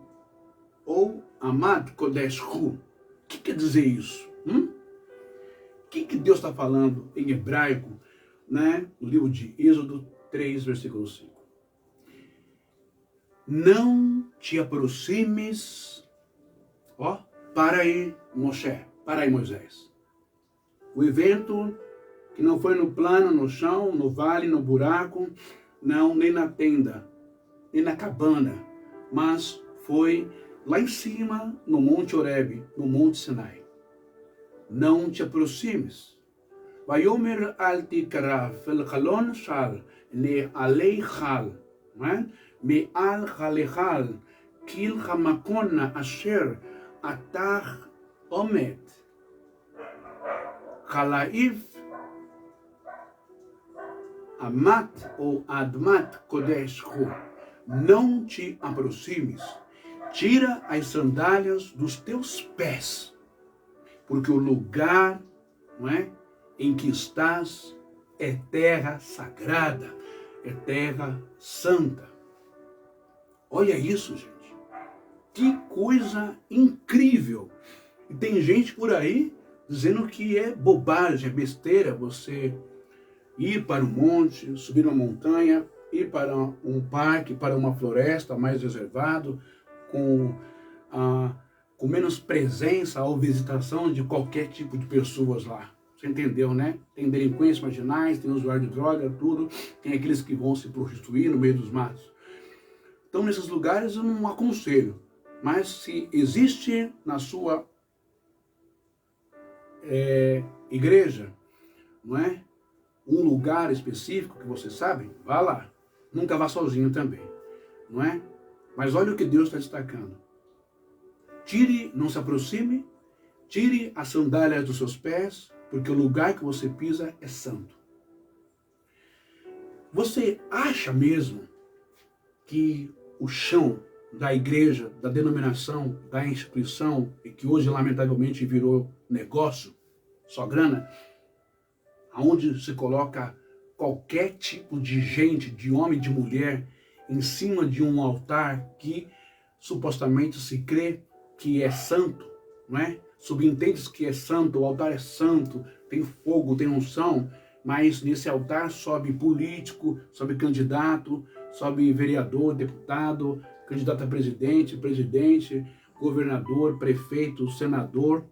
ou Amad Kodesh Hu. O que quer dizer isso? O que Deus está falando em hebraico, né? No livro de Êxodo 3, versículo 5. Não te aproximes, para aí, Moshe, para aí, Moisés. O evento que não foi no plano, no chão, no vale, no buraco, não, nem na tenda, nem na cabana, mas foi lá em cima, no Monte Horebe, no Monte Sinai. Não te aproximes. Vayomer al-Tikaraf, el-Chalon shal, ne alei-chal, me al-Chalechal, kil hamakona asher atach omet, chalaif, Amat ou Admat Kodesh Hu, não te aproximes, tira as sandálias dos teus pés, porque o lugar, não é, em que estás é terra sagrada, é terra santa. Olha isso, gente. Que coisa incrível. E tem gente por aí dizendo que é bobagem, é besteira você ir para um monte, subir uma montanha, ir para um parque, para uma floresta mais reservado, com, com menos presença ou visitação de qualquer tipo de pessoas lá. Você entendeu, né? Tem delinquentes marginais, tem usuário de droga, tudo. Tem aqueles que vão se prostituir no meio dos matos. Então, nesses lugares eu não aconselho. Mas se existe na sua igreja, não é? Um lugar específico que você sabe, vá lá. Nunca vá sozinho também, não é? Mas olha o que Deus está destacando. Tire, não se aproxime, tire as sandálias dos seus pés, porque o lugar que você pisa é santo. Você acha mesmo que o chão da igreja, da denominação, da instituição, e que hoje lamentavelmente virou negócio, só grana, aonde se coloca qualquer tipo de gente, de homem, de mulher, em cima de um altar que supostamente se crê que é santo, não é? Subentende-se que é santo, o altar é santo, tem fogo, tem unção, mas nesse altar sobe político, sobe candidato, sobe vereador, deputado, candidato a presidente, governador, prefeito, senador,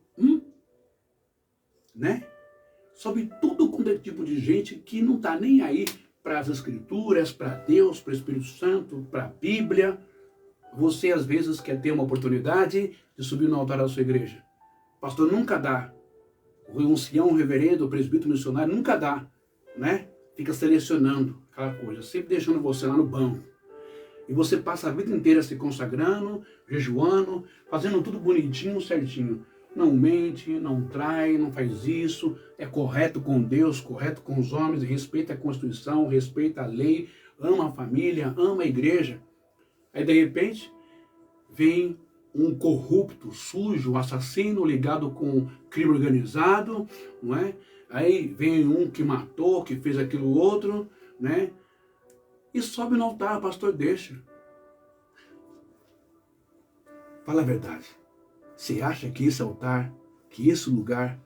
né? Sobe tudo quanto é tipo de gente que não está nem aí para as escrituras, para Deus, para o Espírito Santo, para a Bíblia. Você às vezes quer ter uma oportunidade de subir no altar da sua igreja. O pastor nunca dá. O ancião, o reverendo, o presbítero missionário nunca dá, né? Fica selecionando aquela coisa, sempre deixando você lá no banco. E você passa a vida inteira se consagrando, jejuando, fazendo tudo bonitinho, certinho. Não mente, não trai, não faz isso, é correto com Deus, correto com os homens, respeita a Constituição, respeita a lei, ama a família, ama a igreja. Aí de repente vem um corrupto, sujo, assassino ligado com crime organizado, não é? Aí vem um que matou, que fez aquilo outro, né? E sobe no altar, pastor, deixa. Fala a verdade. Você acha que esse altar, que esse lugar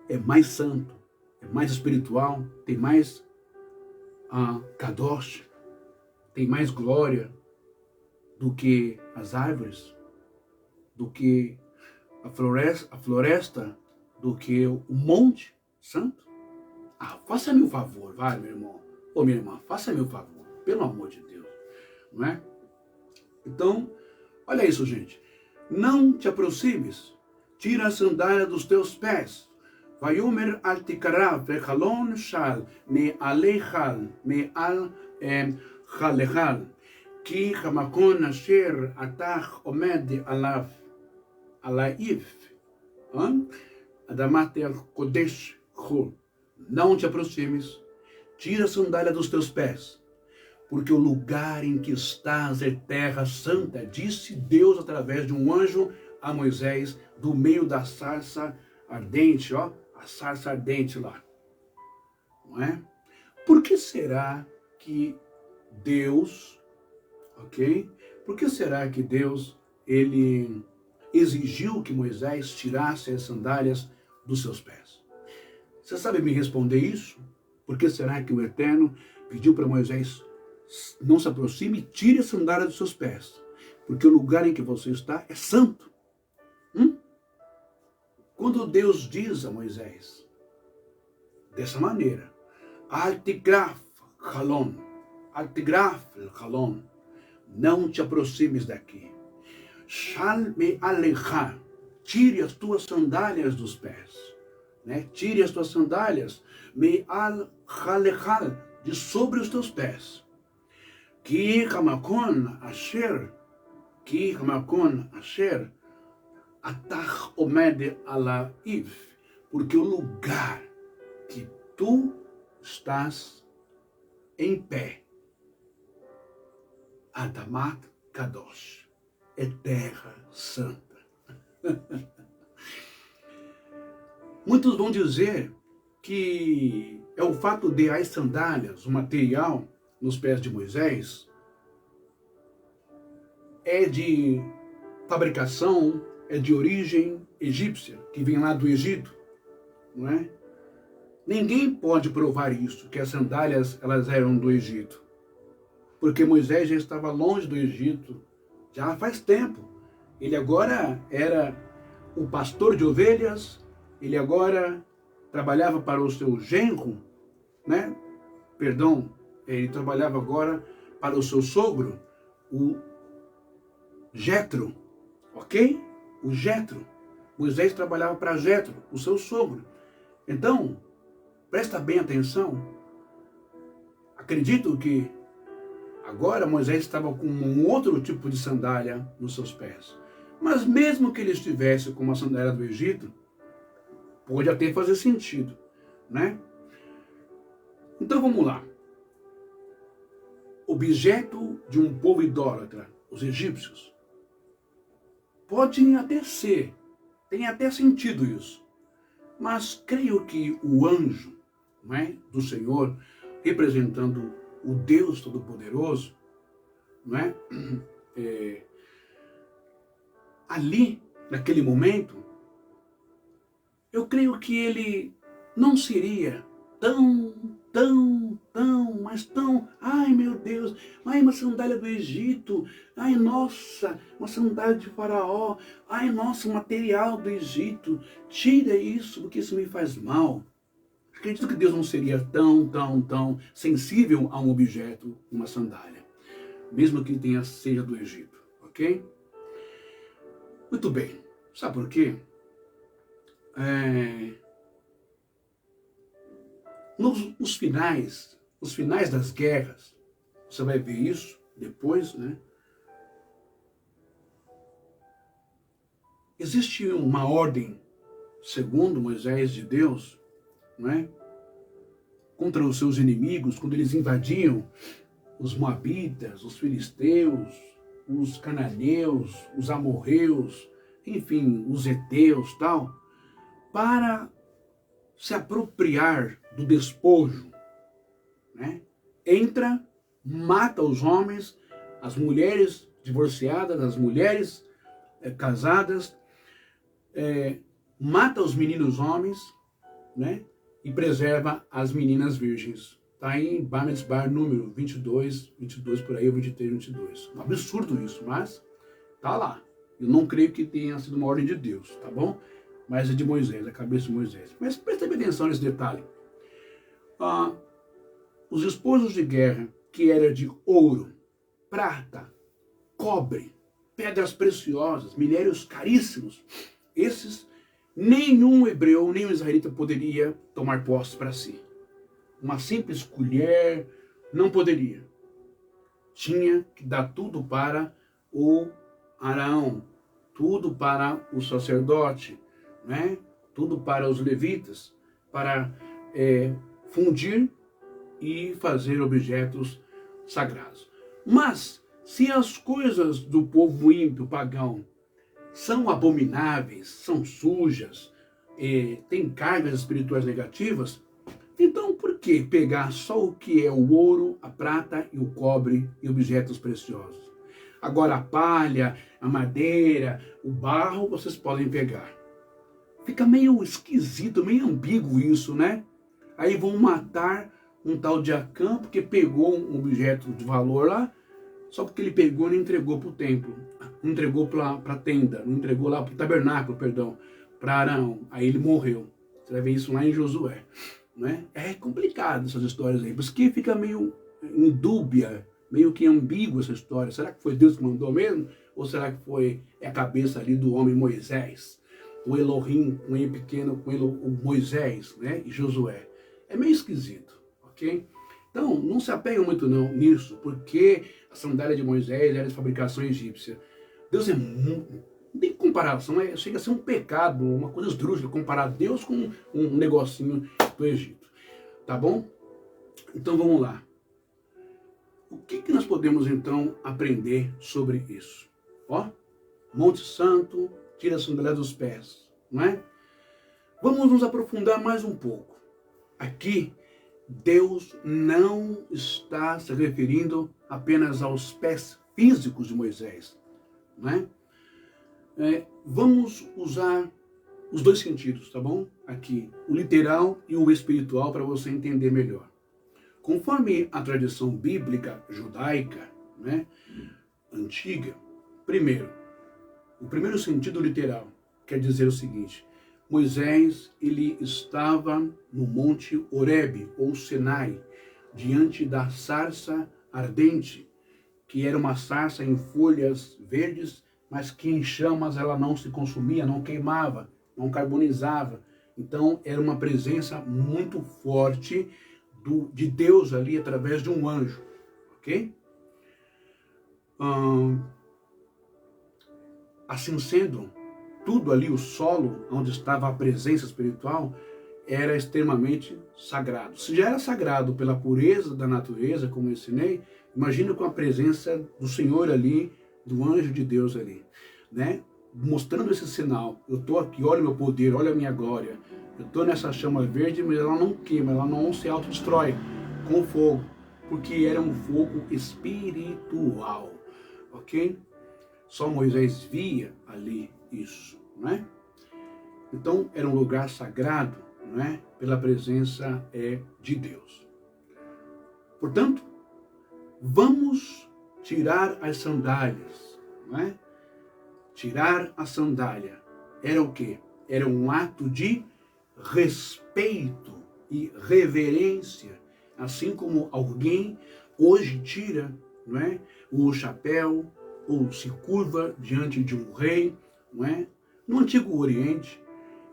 é mais santo, é mais espiritual, tem mais kadosh, tem mais glória do que as árvores, do que a floresta, do que o monte santo? Faça-me um favor, vai, meu irmão. Ô, minha irmã, faça-me um favor, pelo amor de Deus, não é? Então, olha isso, gente. Não te aproximes, tira a sandália dos teus pés. Vayomer al tikarav vechalon shal me alechal me al chalechal ki hamakon asher atach omed alaiv adamat el kodesh chol. Não te aproximes, tira a sandália dos teus pés, porque o lugar em que estás é terra santa, disse Deus através de um anjo a Moisés, do meio da sarça ardente, ó, a sarça ardente lá, não é? Por que será que Deus, ok? Por que será que Deus, ele exigiu que Moisés tirasse as sandálias dos seus pés? Você sabe me responder isso? Por que será que o Eterno pediu para Moisés: não se aproxime, tire a sandália dos seus pés, porque o lugar em que você está é santo? Quando Deus diz a Moisés, dessa maneira, Altigraf Halon, não te aproximes daqui. Shal me alejar, tire as tuas sandálias dos pés, né? Tire as tuas sandálias, me al-halechal, de sobre os teus pés. Ki hamakon asher atach omed alaiv, porque o lugar que tu estás em pé, Adamat Kadosh, é terra santa. Muitos vão dizer que é o fato de as sandálias, o material nos pés de Moisés, é de fabricação, é de origem egípcia, que vem lá do Egito, não é? Ninguém pode provar isso, que as sandálias elas eram do Egito. Porque Moisés já estava longe do Egito, já faz tempo. Ele agora era o pastor de ovelhas, ele agora trabalhava para o seu genro, né? Perdão, ele trabalhava agora para o seu sogro, o Jetro, ok? O Jetro. Moisés trabalhava para Jetro, o seu sogro. Então, presta bem atenção. Acredito que agora Moisés estava com um outro tipo de sandália nos seus pés. Mas mesmo que ele estivesse com uma sandália do Egito, pode até fazer sentido, né? Então vamos lá. Objeto de um povo idólatra, os egípcios. Pode até ser, tem até sentido isso. Mas creio que o anjo, não é, do Senhor, representando o Deus Todo-Poderoso, não é? Ali, naquele momento, eu creio que ele não seria mas tão, ai meu Deus, ai uma sandália do Egito, ai nossa, uma sandália de Faraó, ai nossa, um material do Egito, tira isso porque isso me faz mal. Acredito que Deus não seria tão sensível a um objeto, uma sandália, mesmo que seja do Egito, ok? Muito bem, sabe por quê? Nos finais das guerras, você vai ver isso depois, né? Existe uma ordem, segundo Moisés, de Deus, não é? Contra os seus inimigos, quando eles invadiam os moabitas, os filisteus, os cananeus, os amorreus, enfim, os heteus, tal, para se apropriar do despojo, né? Entra, mata os homens, as mulheres divorciadas, as mulheres casadas, mata os meninos homens, né? E preserva as meninas virgens. Está em Bamidbar, número 22 por aí, ou 23, 22. Um absurdo isso, mas tá lá. Eu não creio que tenha sido uma ordem de Deus, tá bom? Mas é de Moisés, a cabeça de Moisés. Mas presta bem atenção nesse detalhe. Os esposos de guerra, que eram de ouro, prata, cobre, pedras preciosas, minérios caríssimos, esses nenhum hebreu, nenhum israelita poderia tomar posse para si. Uma simples colher não poderia. Tinha que dar tudo para o Arão, tudo para o sacerdote, né? Tudo para os levitas, para fundir e fazer objetos sagrados. Mas, se as coisas do povo ímpio, pagão, são abomináveis, são sujas, têm cargas espirituais negativas, então por que pegar só o que é o ouro, a prata e o cobre e objetos preciosos? Agora a palha, a madeira, o barro, vocês podem pegar. Fica meio esquisito, meio ambíguo isso, né? Aí vão matar um tal de Acã porque pegou um objeto de valor lá, só porque ele pegou e não entregou para o templo, não entregou para a tenda, não entregou lá para o tabernáculo, perdão, para Arão. Aí ele morreu. Você vai ver isso lá em Josué. Né? É complicado essas histórias aí, porque fica meio em dúbia, meio que ambígua essa história. Será que foi Deus que mandou mesmo? Ou será que foi a cabeça ali do homem Moisés? O Elohim, um E pequeno, com o Moisés, né? E Josué. É meio esquisito, ok? Então, não se apeguem muito não nisso, porque a sandália de Moisés era de fabricação egípcia. Deus é muito... Não tem comparação, chega a ser um pecado, uma coisa esdrúxula, comparar Deus com um negocinho do Egito. Tá bom? Então vamos lá. O que nós podemos então aprender sobre isso? Ó, Monte Santo, tira a sandália dos pés, não é? Vamos nos aprofundar mais um pouco. Aqui, Deus não está se referindo apenas aos pés físicos de Moisés, não é? Vamos usar os dois sentidos, tá bom? Aqui, o literal e o espiritual, para você entender melhor. Conforme a tradição bíblica judaica, né, antiga, primeiro, o primeiro sentido literal quer dizer o seguinte: Moisés, ele estava no Monte Horebe, ou Sinai, diante da sarça ardente, que era uma sarça em folhas verdes, mas que em chamas ela não se consumia, não queimava, não carbonizava. Então era uma presença muito forte de Deus ali através de um anjo, ok? Assim sendo, tudo ali, o solo onde estava a presença espiritual, era extremamente sagrado. Se já era sagrado pela pureza da natureza, como eu ensinei, imagina com a presença do Senhor ali, do anjo de Deus ali, né? Mostrando esse sinal. Eu estou aqui, olha o meu poder, olha a minha glória. Eu estou nessa chama verde, mas ela não queima, ela não se autodestrói com o fogo, porque era um fogo espiritual, ok? Só Moisés via ali isso, não é? Então era um lugar sagrado, não é? Pela presença de Deus. Portanto, vamos tirar as sandálias, não é? Tirar a sandália era o quê? Era um ato de respeito e reverência, assim como alguém hoje tira, não é, o chapéu ou se curva diante de um rei, não é? No Antigo Oriente,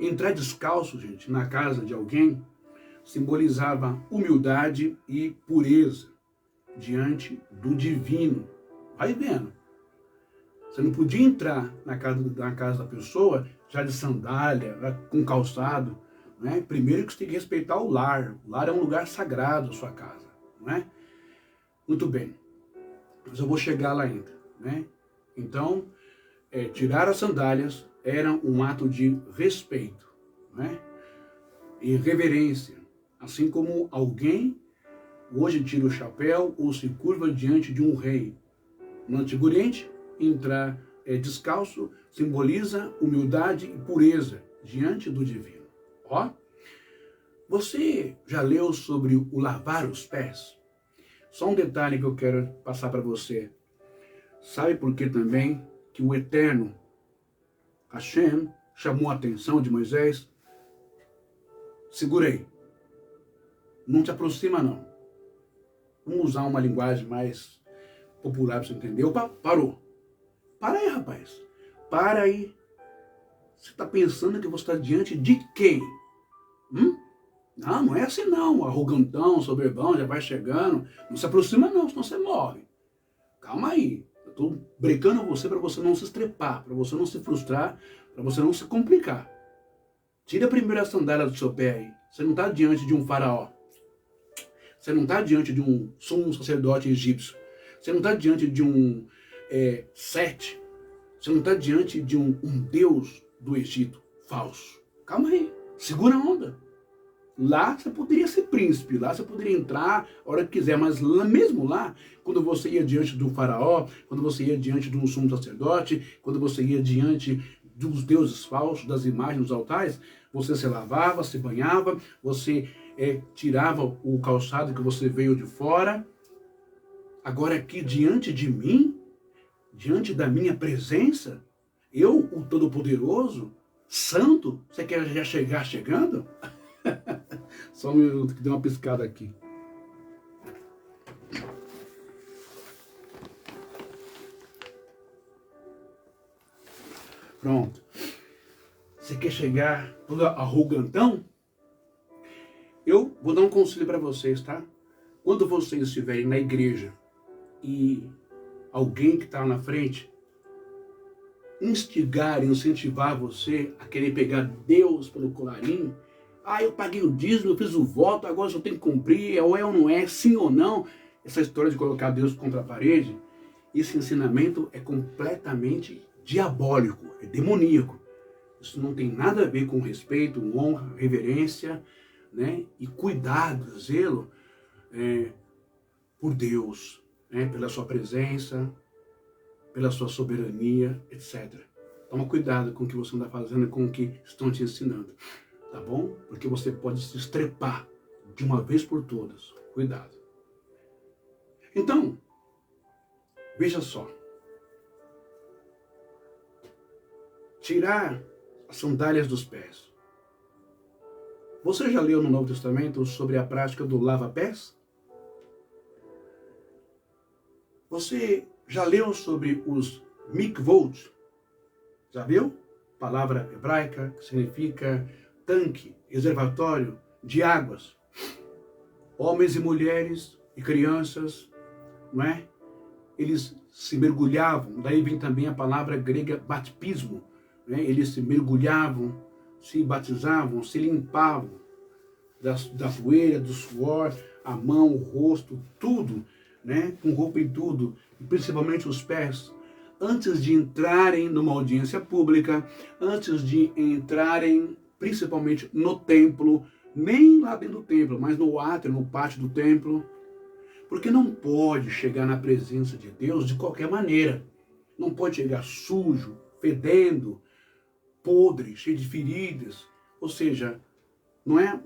entrar descalço, gente, na casa de alguém simbolizava humildade e pureza diante do divino. Vai vendo. Você não podia entrar na casa da pessoa já de sandália, com calçado, né? Primeiro que você tem que respeitar o lar. O lar é um lugar sagrado, a sua casa, não é? Muito bem, mas eu vou chegar lá ainda, né? Então, tirar as sandálias era um ato de respeito, né? E reverência, assim como alguém hoje tira o chapéu ou se curva diante de um rei. No Antigo Oriente, entrar descalço simboliza humildade e pureza diante do divino. Ó, você já leu sobre o lavar os pés? Só um detalhe que eu quero passar para você. Sabe por que também que o Eterno, Hashem, chamou a atenção de Moisés? Segura aí. Não te aproxima, não. Vamos usar uma linguagem mais popular para você entender. Opa, parou. Para aí, rapaz. Para aí. Você está pensando que você está diante de quem? Não, não é assim não. Arrogantão, soberbão, já vai chegando. Não se aproxima não, senão você morre. Calma aí. Eu estou brecando você para você não se estrepar, para você não se frustrar, para você não se complicar. Tira a primeira sandália do seu pé aí. Você não está diante de um faraó. Você não está diante de um sumo sacerdote egípcio. Você não está diante de um Sete. Você não está diante de um deus do Egito falso. Calma aí. Segura a onda. Lá você poderia ser príncipe, lá você poderia entrar a hora que quiser, mas lá, mesmo lá, quando você ia diante do faraó, quando você ia diante de um sumo sacerdote, quando você ia diante dos deuses falsos, das imagens, dos altares, você se lavava, se banhava, você tirava o calçado que você veio de fora. Agora aqui diante de mim, diante da minha presença, eu, o Todo-Poderoso, Santo, você quer já chegar chegando? Só um minuto que deu uma piscada aqui. Pronto. Você quer chegar todo arrogantão? Eu vou dar um conselho para vocês, tá? Quando vocês estiverem na igreja e alguém que está na frente instigar, incentivar você a querer pegar Deus pelo colarinho, eu paguei o dízimo, eu fiz o voto, agora só tenho que cumprir, ou não é, sim ou não. Essa história de colocar Deus contra a parede, esse ensinamento é completamente diabólico, é demoníaco. Isso não tem nada a ver com respeito, honra, reverência, né? E cuidado, zelo por Deus, né? Pela sua presença, pela sua soberania, etc. Toma cuidado com o que você anda fazendo e com o que estão te ensinando, tá bom? Porque você pode se estrepar de uma vez por todas. Cuidado. Então, veja só. Tirar as sandálias dos pés. Você já leu no Novo Testamento sobre a prática do lava-pés? Você já leu sobre os mikvot? Já viu? Palavra hebraica que significa tanque, reservatório de águas. Homens e mulheres e crianças, não é? Eles se mergulhavam, daí vem também a palavra grega batismo, né? Eles se mergulhavam, se batizavam, se limpavam da poeira, do suor, a mão, o rosto, tudo, né? Com roupa e tudo, e principalmente os pés, antes de entrarem numa audiência pública, antes de entrarem principalmente no templo, nem lá dentro do templo, mas no átrio, no pátio do templo, porque não pode chegar na presença de Deus de qualquer maneira. Não pode chegar sujo, fedendo, podre, cheio de feridas. Ou seja, não é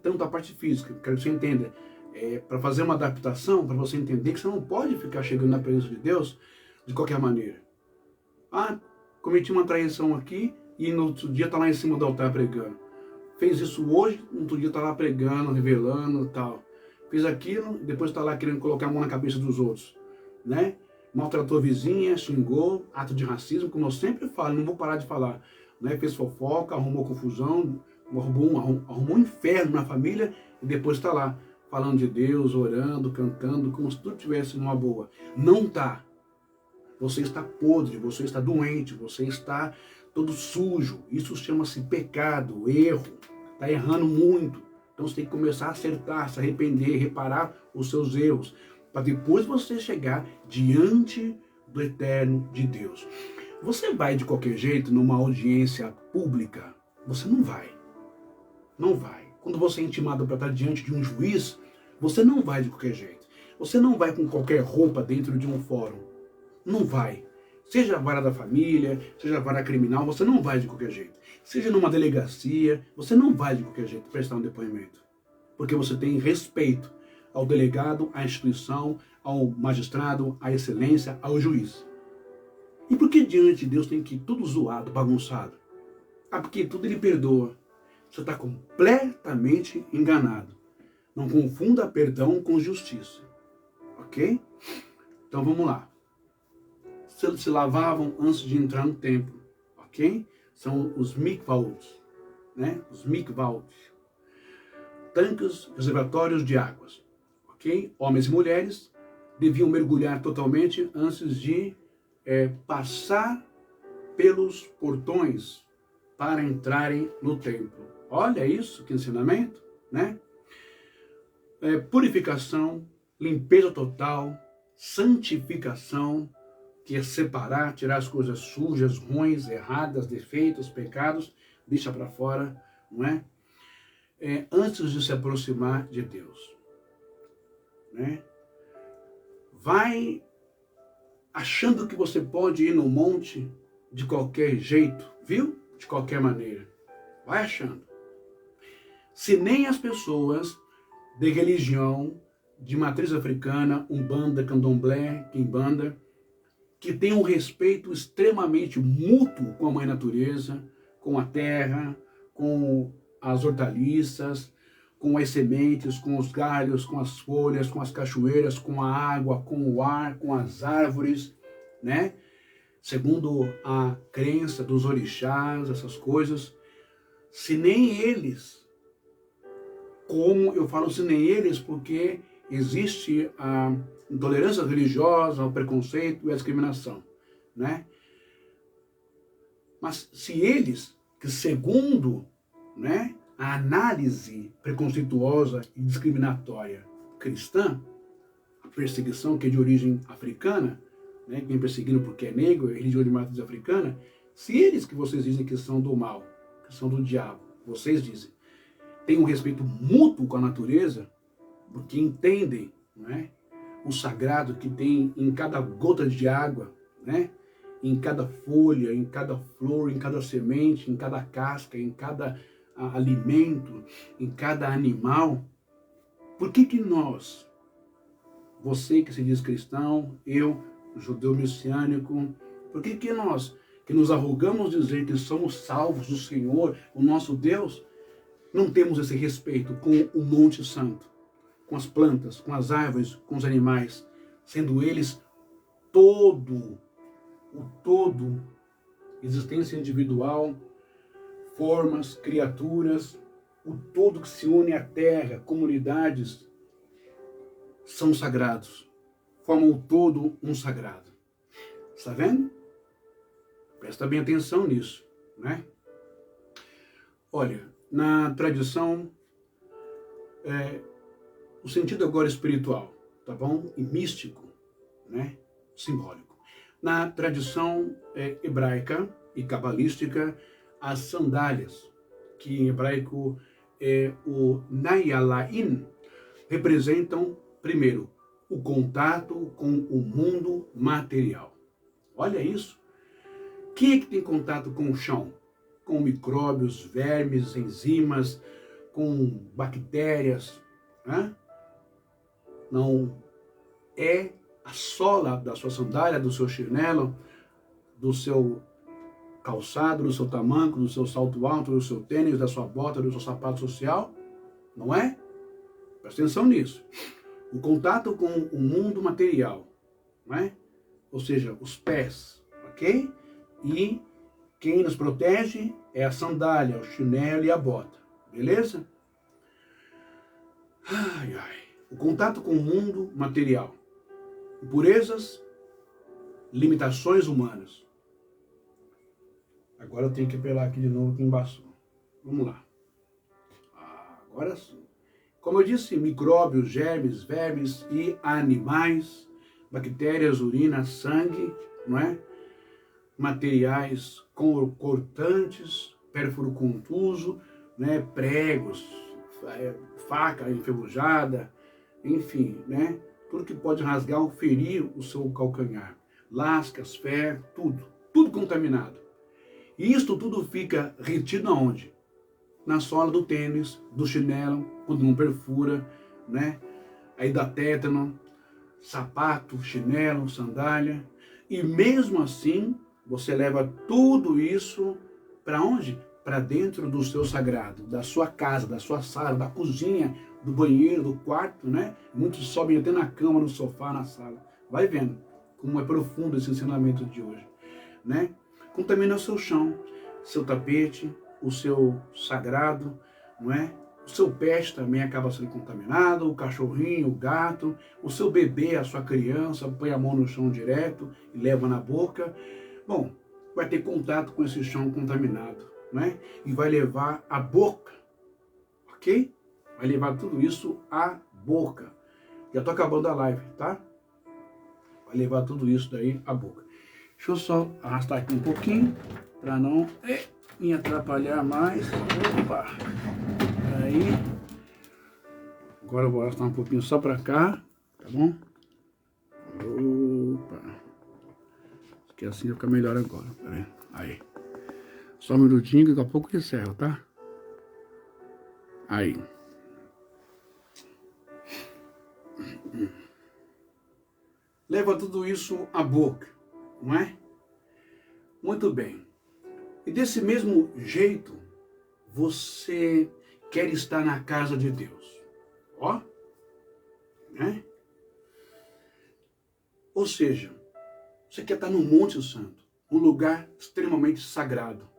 tanto a parte física, quero que você entenda. É para fazer uma adaptação, para você entender que você não pode ficar chegando na presença de Deus de qualquer maneira. Ah, cometi uma traição aqui e no outro dia está lá em cima do altar pregando. Fez isso hoje, no outro dia está lá pregando, revelando e tal. Fez aquilo, depois está lá querendo colocar a mão na cabeça dos outros, né? Maltratou a vizinha, xingou, ato de racismo, como eu sempre falo, não vou parar de falar, né? Fez fofoca, arrumou confusão, arrumou um inferno na família e depois está lá falando de Deus, orando, cantando, como se tudo estivesse numa boa. Não está. Você está podre, você está doente, você está todo sujo. Isso chama-se pecado, erro. Está errando muito. Então você tem que começar a acertar, se arrepender, reparar os seus erros, para depois você chegar diante do eterno de Deus. Você vai de qualquer jeito numa audiência pública? Você não vai. Não vai. Quando você é intimado para estar diante de um juiz, você não vai de qualquer jeito. Você não vai com qualquer roupa dentro de um fórum. Não vai. Seja a vara da família, seja a vara criminal, você não vai de qualquer jeito. Seja numa delegacia, você não vai de qualquer jeito prestar um depoimento. Porque você tem respeito ao delegado, à instituição, ao magistrado, à excelência, ao juiz. E por que diante de Deus tem que ir tudo zoado, bagunçado? Ah, porque tudo ele perdoa. Você está completamente enganado. Não confunda perdão com justiça. Ok? Então vamos lá. Se lavavam antes de entrar no templo, ok? São os mikvot, né? Os mikvot, tanques reservatórios de águas, ok? Homens e mulheres deviam mergulhar totalmente antes de passar pelos portões para entrarem no templo. Olha isso, que ensinamento, né? Purificação, limpeza total, santificação, que é separar, tirar as coisas sujas, ruins, erradas, defeitos, pecados, deixa para fora, não é? Antes de se aproximar de Deus, né? Vai achando que você pode ir no monte de qualquer jeito, viu? De qualquer maneira. Vai achando. Se nem as pessoas de religião, de matriz africana, Umbanda, Candomblé, Quimbanda, que tem um respeito extremamente mútuo com a mãe natureza, com a terra, com as hortaliças, com as sementes, com os galhos, com as folhas, com as cachoeiras, com a água, com o ar, com as árvores, né? Segundo a crença dos orixás, essas coisas, se nem eles, como eu falo se nem eles, porque existe a intolerância religiosa, o preconceito e a discriminação, né? Mas se eles, que segundo, né, a análise preconceituosa e discriminatória cristã, a perseguição que é de origem africana, né, que vem perseguindo porque é negro, é religião de matriz africana, se eles que vocês dizem que são do mal, que são do diabo, vocês dizem, têm um respeito mútuo com a natureza, porque entendem, né, o sagrado que tem em cada gota de água, né? em cada folha, em cada flor, em cada semente, em cada casca, em cada alimento, em cada animal, por que nós, você que se diz cristão, eu, judeu messiânico, por que nós, que nos arrogamos dizer que somos salvos do Senhor, o nosso Deus, não temos esse respeito com o Monte Santo, com as plantas, com as árvores, com os animais, sendo eles todo, o todo, existência individual, formas, criaturas, o todo que se une à terra, comunidades, são sagrados, formam o todo um sagrado. Está vendo? Presta bem atenção nisso, né? Olha, na tradição, o sentido agora espiritual, tá bom? E místico, né? Simbólico. Na tradição hebraica e cabalística, as sandálias, que em hebraico é o Nayalain, representam, primeiro, o contato com o mundo material. Olha isso. Quem é que tem contato com o chão? Com micróbios, vermes, enzimas, com bactérias, né? Não é a sola da sua sandália, do seu chinelo, do seu calçado, do seu tamanco, do seu salto alto, do seu tênis, da sua bota, do seu sapato social? Não é? Presta atenção nisso. O contato com o mundo material, não é? Ou seja, os pés, ok? E quem nos protege é a sandália, o chinelo e a bota, beleza? Ai, ai. O contato com o mundo material. Impurezas, limitações humanas. Agora eu tenho que apelar aqui de novo que embaçou. Vamos lá. Agora sim. Como eu disse, micróbios, germes, vermes e animais, bactérias, urina, sangue, não é? Materiais cortantes, pérfuro contuso, né? Pregos, faca enferrujada, enfim, né? Tudo que pode rasgar ou ferir o seu calcanhar. Lascas, ferro, tudo contaminado. E isto tudo fica retido aonde? Na sola do tênis, do chinelo, quando não perfura, né? Aí dá tétano, sapato, chinelo, sandália. E mesmo assim, você leva tudo isso para onde? Para dentro do seu sagrado, da sua casa, da sua sala, da cozinha, do banheiro, do quarto, né? Muitos sobem até na cama, no sofá, na sala. Vai vendo como é profundo esse ensinamento de hoje, né? Contamina o seu chão, seu tapete, o seu sagrado, não é? O seu pet também acaba sendo contaminado, o cachorrinho, o gato, o seu bebê, a sua criança, põe a mão no chão direto e leva na boca. Bom, vai ter contato com esse chão contaminado, né? E vai levar a boca, ok? Vai levar tudo isso à boca. Já estou acabando a live, tá? Vai levar tudo isso daí à boca. Deixa eu só arrastar aqui um pouquinho, para não me atrapalhar mais. Opa! Aí. Agora eu vou arrastar um pouquinho só para cá, tá bom? Opa! Acho que assim vai ficar melhor agora. Pera aí. Só um minutinho, daqui a pouco eu encerro, tá? Aí. Leva tudo isso à boca, não é? Muito bem. E desse mesmo jeito, você quer estar na casa de Deus. Ó, né? Ou seja, você quer estar no Monte Santo, um lugar extremamente sagrado,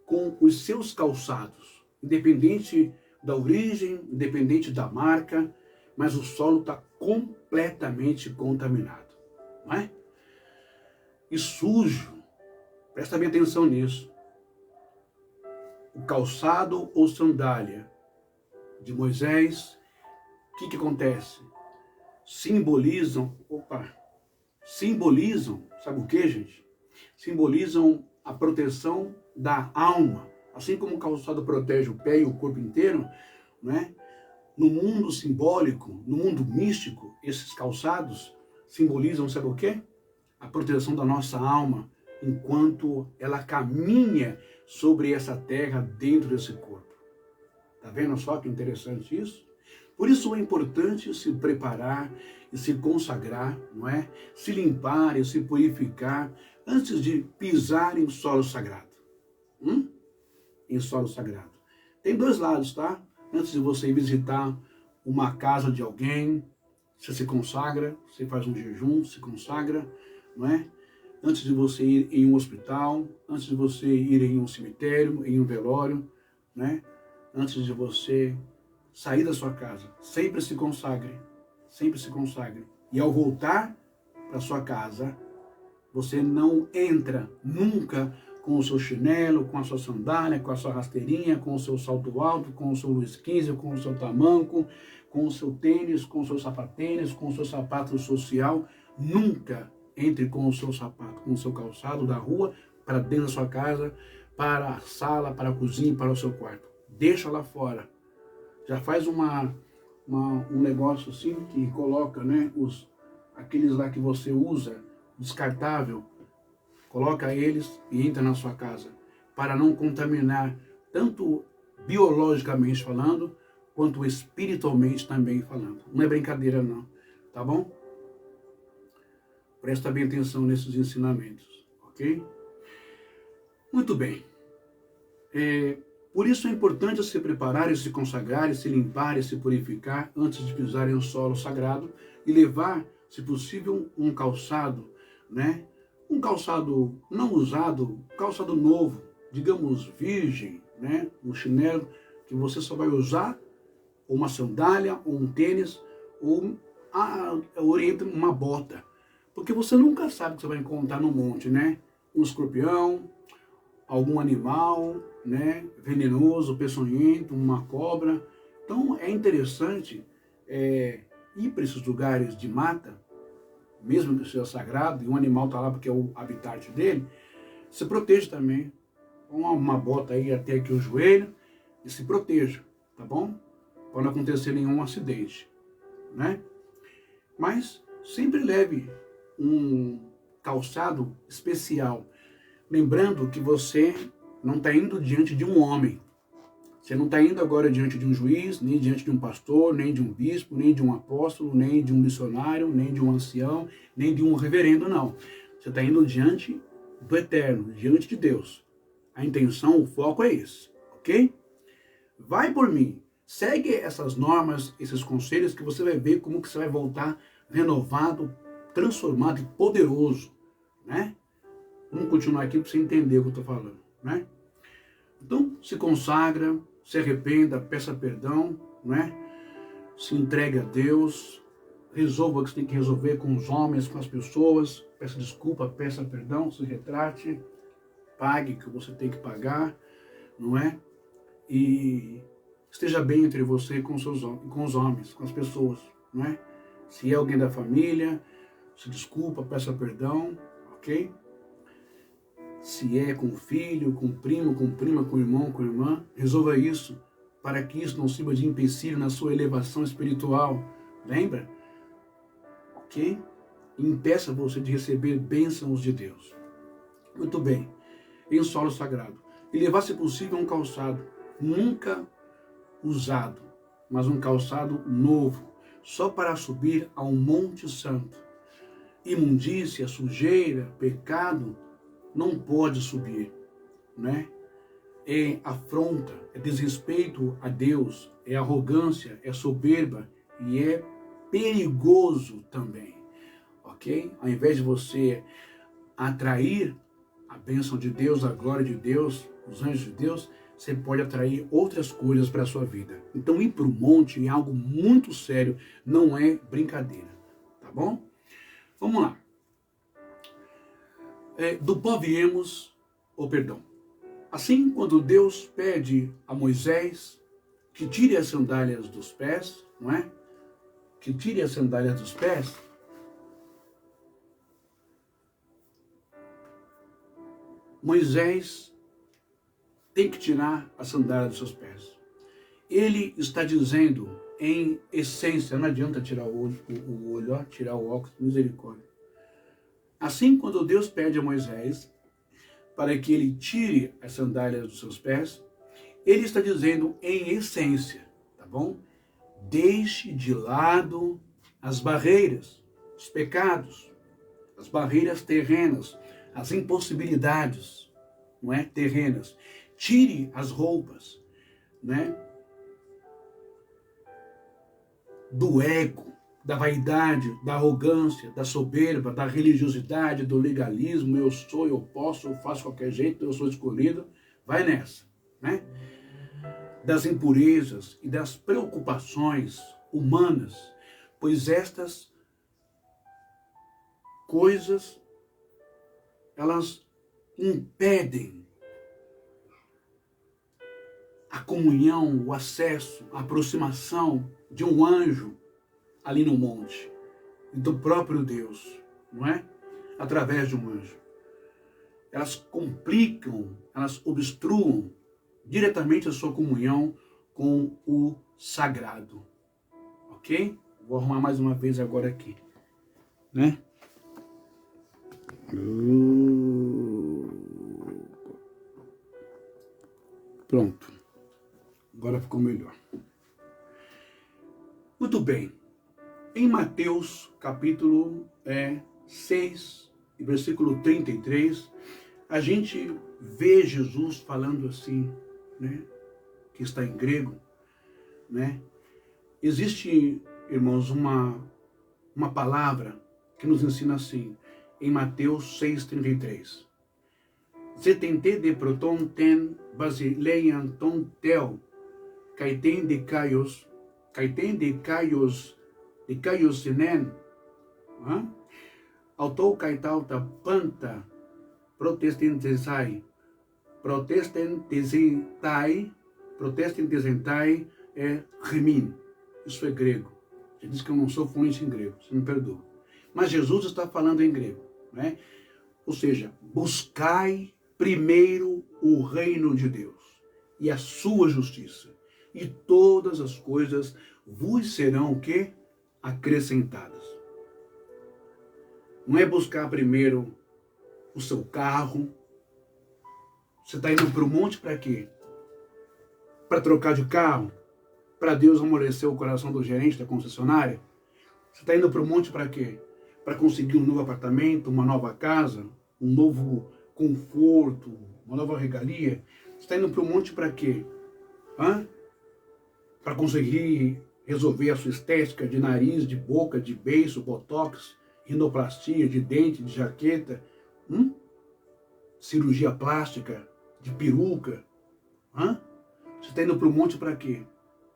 com os seus calçados, independente da origem, independente da marca, mas o solo está completamente contaminado, não é? E sujo. Presta bem atenção nisso. O calçado ou sandália de Moisés, o que acontece? Simbolizam, sabe o que, gente? Simbolizam a proteção da alma. Assim como o calçado protege o pé e o corpo inteiro, né? No mundo simbólico, no mundo místico, esses calçados simbolizam, sabe o quê? a proteção da nossa alma enquanto ela caminha sobre essa terra dentro desse corpo. Tá vendo só que interessante isso? Por isso é importante se preparar e se consagrar, não é? Se limpar e se purificar antes de pisar em solo sagrado. Em solo sagrado. Tem dois lados, tá? Antes de você ir visitar uma casa de alguém, você se consagra, você faz um jejum, se consagra, não é? Antes de você ir em um hospital, antes de você ir em um cemitério, em um velório, né? Antes de você sair da sua casa, sempre se consagre, sempre se consagre. E ao voltar para sua casa, você não entra nunca com o seu chinelo, com a sua sandália, com a sua rasteirinha, com o seu salto alto, com o seu Luiz XV, com o seu tamanco, com o seu tênis, com o seu sapatênis, com o seu sapato social. Nunca entre com o seu sapato, com o seu calçado da rua, para dentro da sua casa, para a sala, para a cozinha, para o seu quarto. Deixa lá fora. Já faz um negócio assim que coloca, né, aqueles lá que você usa, descartável, coloca eles e entra na sua casa, para não contaminar, tanto biologicamente falando, quanto espiritualmente também falando. Não é brincadeira não, tá bom? Presta bem atenção nesses ensinamentos, ok? Muito bem. Por isso é importante se preparar e se consagrar, e se limpar e se purificar antes de pisar em um solo sagrado e levar, se possível, um calçado, né? Um calçado não usado, calçado novo, digamos virgem, né? Um chinelo que você só vai usar, ou uma sandália, ou um tênis, ou orienta uma bota. Porque você nunca sabe o que você vai encontrar no monte, né? Um escorpião, algum animal, né, venenoso, peçonhento, uma cobra. Então é interessante ir para esses lugares de mata, mesmo que seja sagrado, e um animal está lá porque é o habitat dele, se proteja também. Uma bota aí até aqui o joelho e se proteja, tá bom? Para não acontecer nenhum acidente, né? Mas sempre leve um calçado especial, lembrando que você não está indo diante de um homem. Você não está indo agora diante de um juiz, nem diante de um pastor, nem de um bispo, nem de um apóstolo, nem de um missionário, nem de um ancião, nem de um reverendo, não. Você está indo diante do Eterno, diante de Deus. A intenção, o foco é esse, ok? Vai por mim. Segue essas normas, esses conselhos, que você vai ver como que você vai voltar renovado, transformado e poderoso, né? Vamos continuar aqui para você entender o que eu estou falando, né? Então, se consagra, se arrependa, peça perdão, né? Se entregue a Deus, resolva o que você tem que resolver com os homens, com as pessoas, peça desculpa, peça perdão, se retrate, pague o que você tem que pagar, não é? E esteja bem entre você e com os homens, com as pessoas, não é? Se é alguém da família, se desculpa, peça perdão, ok? Se é com filho, com primo, com prima, com irmão, com irmã, resolva isso, para que isso não sirva de empecilho na sua elevação espiritual. Lembra? Ok? Impeça você de receber bênçãos de Deus. Muito bem. Em solo sagrado. E levar, se possível, um calçado nunca usado, mas um calçado novo, só para subir ao Monte Santo. Imundícia, sujeira, pecado, não pode subir, né? É afronta, é desrespeito a Deus, é arrogância, é soberba e é perigoso também, ok? Ao invés de você atrair a bênção de Deus, a glória de Deus, os anjos de Deus, você pode atrair outras coisas para a sua vida. Então ir para o monte é algo muito sério, não é brincadeira, tá bom? Vamos lá. Do pó viemos, Assim, quando Deus pede a Moisés que tire as sandálias dos pés, não é? Que tire as sandálias dos pés, Moisés tem que tirar a sandália dos seus pés. Ele está dizendo, em essência, não adianta tirar o olho, tirar o óculos, misericórdia. Assim, quando Deus pede a Moisés para que ele tire as sandálias dos seus pés, ele está dizendo em essência, tá bom? Deixe de lado as barreiras, os pecados, as barreiras terrenas, as impossibilidades, não é? Terrenas. Tire as roupas, né? Do ego, da vaidade, da arrogância, da soberba, da religiosidade, do legalismo. Eu sou, eu posso, eu faço de qualquer jeito, eu sou escolhido. Vai nessa, né? Das impurezas e das preocupações humanas, pois estas coisas, elas impedem a comunhão, o acesso, a aproximação de um anjo ali no monte, do próprio Deus, não é? Através de um anjo. Elas complicam, elas obstruam diretamente a sua comunhão com o sagrado. Ok? Vou arrumar mais uma vez agora aqui, né? Pronto. Agora ficou melhor. Muito bem. Em Mateus, capítulo 6, versículo 33, a gente vê Jesus falando assim, né? Que está em grego, né? Existe, irmãos, uma palavra que nos ensina assim, em Mateus 6,33. Zetente de proton ten basileian ton tel, caeten de caios sinen, autou caitauta panta, protestentesentai remin. Isso é grego. Já disse que eu não sou fluente em grego, você me perdoa. Mas Jesus está falando em grego, né? Ou seja, buscai primeiro o reino de Deus e a sua justiça, e todas as coisas vos serão o quê? Acrescentadas. Não é buscar primeiro o seu carro. Você está indo para o monte para quê? Para trocar de carro? Para Deus amolecer o coração do gerente da concessionária? Você está indo para o monte para quê? Para conseguir um novo apartamento, uma nova casa, um novo conforto, uma nova regalia? Você está indo para o monte para quê? Para conseguir resolver a sua estética de nariz, de boca, de beiço, botox, rinoplastia, de dente, de jaqueta, cirurgia plástica, de peruca. Você está indo para o monte para quê?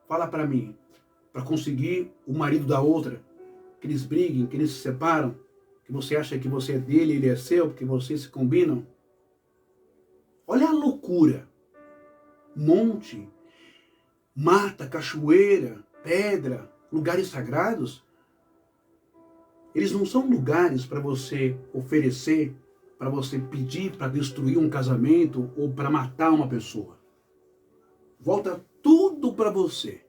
Fala para mim. Para conseguir o marido da outra, que eles briguem, que eles se separam, que você acha que você é dele, ele é seu, porque vocês se combinam. Olha a loucura. Monte, mata, cachoeira, pedra, lugares sagrados. Eles não são lugares para você oferecer, para você pedir para destruir um casamento ou para matar uma pessoa. Volta tudo para você.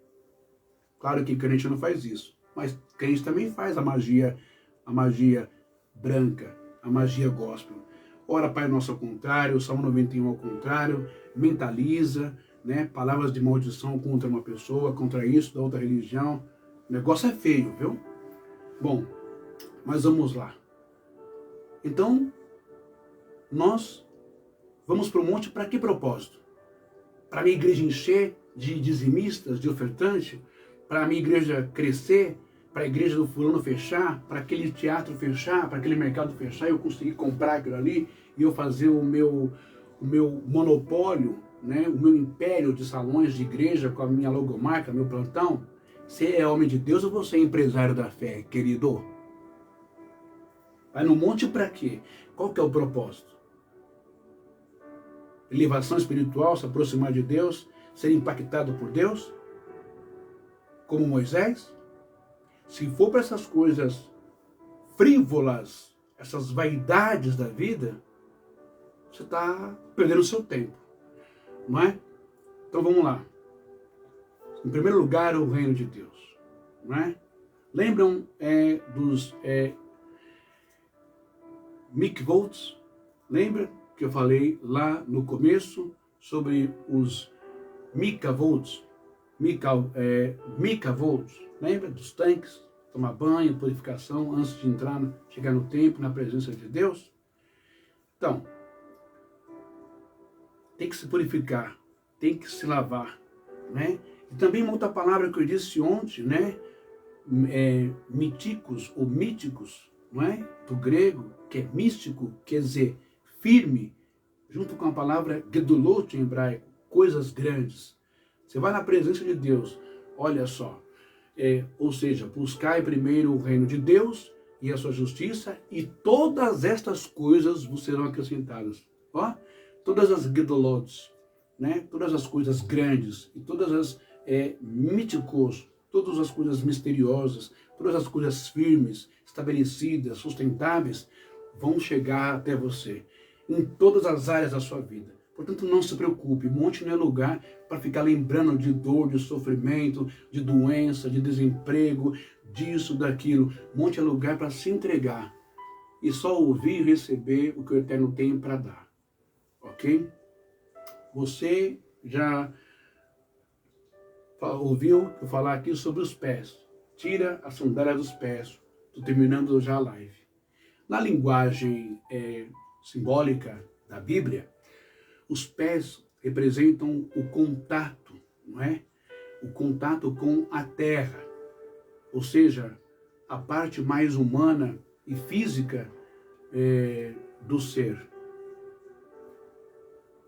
Claro que crente não faz isso, mas crente também faz a magia branca, a magia gospel. Ora, Pai Nosso ao contrário, Salmo 91 ao contrário, mentaliza, né? Palavras de maldição contra uma pessoa, contra isso, da outra religião. O negócio é feio, viu? Bom, mas vamos lá. Então, nós vamos para o monte para que propósito? Para a minha igreja encher de dizimistas, de ofertante? Para a minha igreja crescer? Para a igreja do fulano fechar? Para aquele teatro fechar? Para aquele mercado fechar? Eu conseguir comprar aquilo ali e eu fazer o meu monopólio, né? O meu império de salões de igreja com a minha logomarca, meu plantão? Você é homem de Deus ou você é empresário da fé, querido? Vai no monte para quê? Qual que é o propósito? Elevação espiritual, se aproximar de Deus, ser impactado por Deus? Como Moisés? Se for para essas coisas frívolas, essas vaidades da vida, você está perdendo o seu tempo, não é? Então vamos lá. Em primeiro lugar, o reino de Deus, não é? Lembram mikvots. Lembra que eu falei lá no começo sobre os mikavots? Mikavots, lembra dos tanques? Tomar banho, purificação, antes de chegar no templo, na presença de Deus. Então, tem que se purificar, tem que se lavar, né? E também uma outra palavra que eu disse ontem, né? Míticos ou míticos, não é? Do grego, que é místico, quer dizer firme, junto com a palavra gedolot em hebraico, coisas grandes. Você vai na presença de Deus, olha só, ou seja, buscai primeiro o reino de Deus e a sua justiça, e todas estas coisas vos serão acrescentadas. Ó, todas as gedolotes, né? Todas as coisas grandes, e todas as míticos, todas as coisas misteriosas, todas as coisas firmes, estabelecidas, sustentáveis, vão chegar até você, em todas as áreas da sua vida. Portanto, não se preocupe, monte não é lugar para ficar lembrando de dor, de sofrimento, de doença, de desemprego, disso, daquilo. Monte é lugar para se entregar e só ouvir e receber o que o Eterno tem para dar. Ok? Você já ouviu eu falar aqui sobre os pés. Tira a sandália dos pés. Estou terminando já a live. Na linguagem simbólica da Bíblia, os pés representam o contato, não é? O contato com a terra, ou seja, a parte mais humana e física do ser.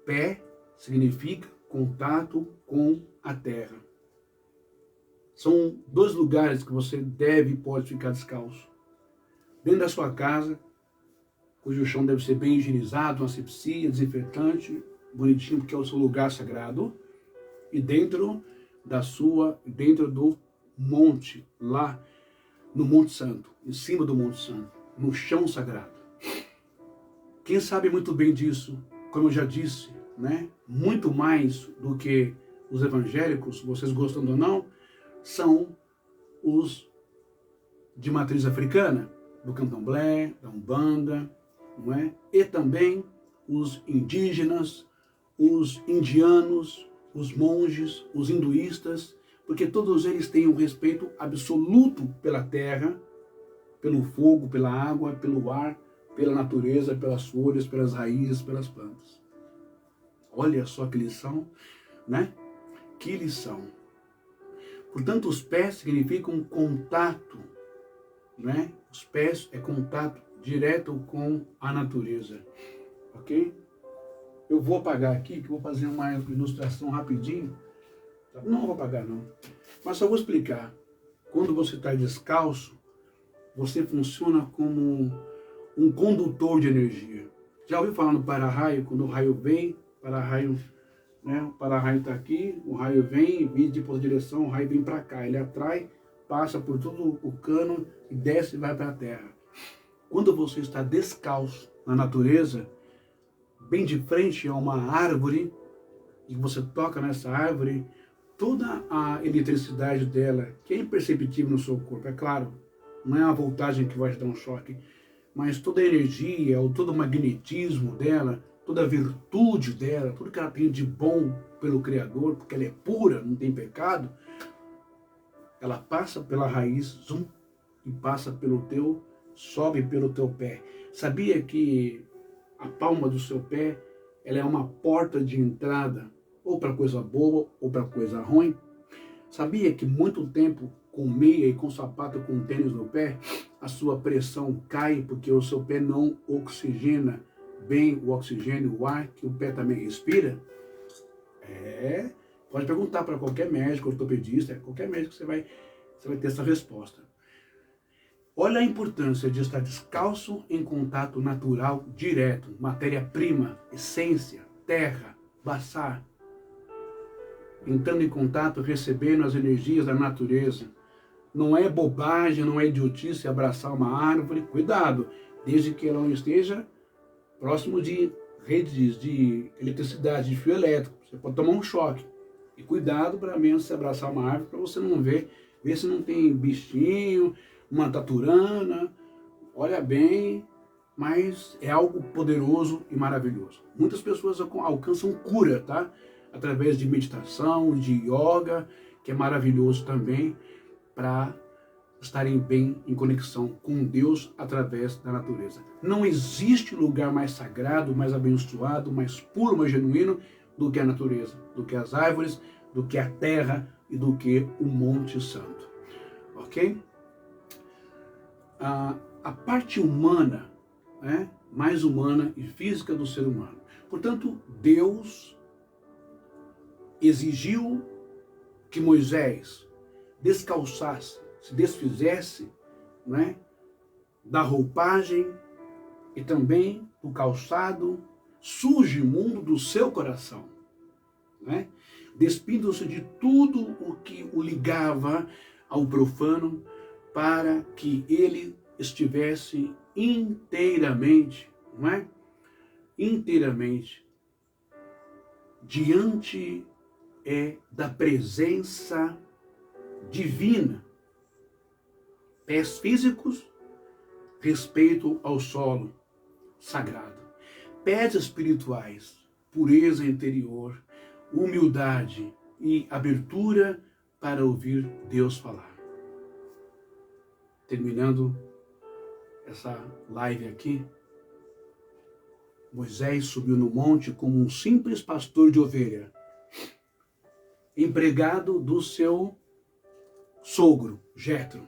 Pé significa contato com a terra. São dois lugares que você deve e pode ficar descalço. Dentro da sua casa, cujo chão deve ser bem higienizado, uma asepsia, desinfetante, bonitinho, porque é o seu lugar sagrado. E dentro do monte, lá no Monte Santo, em cima do Monte Santo, no chão sagrado. Quem sabe muito bem disso, como eu já disse, né? Muito mais do que os evangélicos, vocês gostam ou não, são os de matriz africana, do candomblé, da umbanda, não é? E também os indígenas, os indianos, os monges, os hinduístas, porque todos eles têm um respeito absoluto pela terra, pelo fogo, pela água, pelo ar, pela natureza, pelas folhas, pelas raízes, pelas plantas. Olha só que lição, né? Que lição. Portanto, os pés significam contato, né? Os pés é contato direto com a natureza, ok? Eu vou apagar aqui, que eu vou fazer uma ilustração rapidinho. Não vou apagar não, mas só vou explicar. Quando você está descalço, você funciona como um condutor de energia. Já ouviu falar no para-raio? Quando o raio vem, para-raio, né? O para-raio está aqui, o raio vem, vem de por direção, o raio vem para cá. Ele atrai, passa por todo o cano e desce e vai para a terra. Quando você está descalço na natureza, bem de frente a uma árvore, e você toca nessa árvore, toda a eletricidade dela, que é imperceptível no seu corpo, é claro, não é uma voltagem que vai te dar um choque, mas toda a energia, ou todo o magnetismo dela, toda a virtude dela, tudo que ela tem de bom pelo Criador, porque ela é pura, não tem pecado, ela passa pela raiz, e passa pelo teu, sobe pelo teu pé. Sabia que a palma do seu pé, ela é uma porta de entrada, ou para coisa boa, ou para coisa ruim? Sabia que muito tempo com meia e com sapato com tênis no pé, a sua pressão cai porque o seu pé não oxigena bem o oxigênio, o ar que o pé também respira? Pode perguntar para qualquer médico, ortopedista, qualquer médico você vai ter essa resposta. Olha a importância de estar descalço em contato natural direto, matéria-prima, essência, terra, baçar. Entrando em contato, recebendo as energias da natureza. Não é bobagem, não é idiotice abraçar uma árvore. Cuidado, desde que ela não esteja próximo de redes de eletricidade, de fio elétrico. Você pode tomar um choque. E cuidado para menos se abraçar uma árvore, para você não ver se não tem bichinho, uma taturana. Olha bem, mas é algo poderoso e maravilhoso. Muitas pessoas alcançam cura, tá? Através de meditação, de yoga, que é maravilhoso também, para estarem bem em conexão com Deus através da natureza. Não existe lugar mais sagrado, mais abençoado, mais puro, mais genuíno do que a natureza, do que as árvores, do que a terra e do que o Monte Santo. Ok? A parte humana, né, mais humana e física do ser humano. Portanto, Deus exigiu que Moisés descalçasse, se desfizesse, né, da roupagem e também do calçado sujo e imundo do seu coração, né, despindo-se de tudo o que o ligava ao profano, para que ele estivesse inteiramente, não é? Inteiramente diante da presença divina. Pés físicos, respeito ao solo sagrado. Pés espirituais, pureza interior, humildade e abertura para ouvir Deus falar. Terminando essa live aqui, Moisés subiu no monte como um simples pastor de ovelha, empregado do seu sogro, Jetro.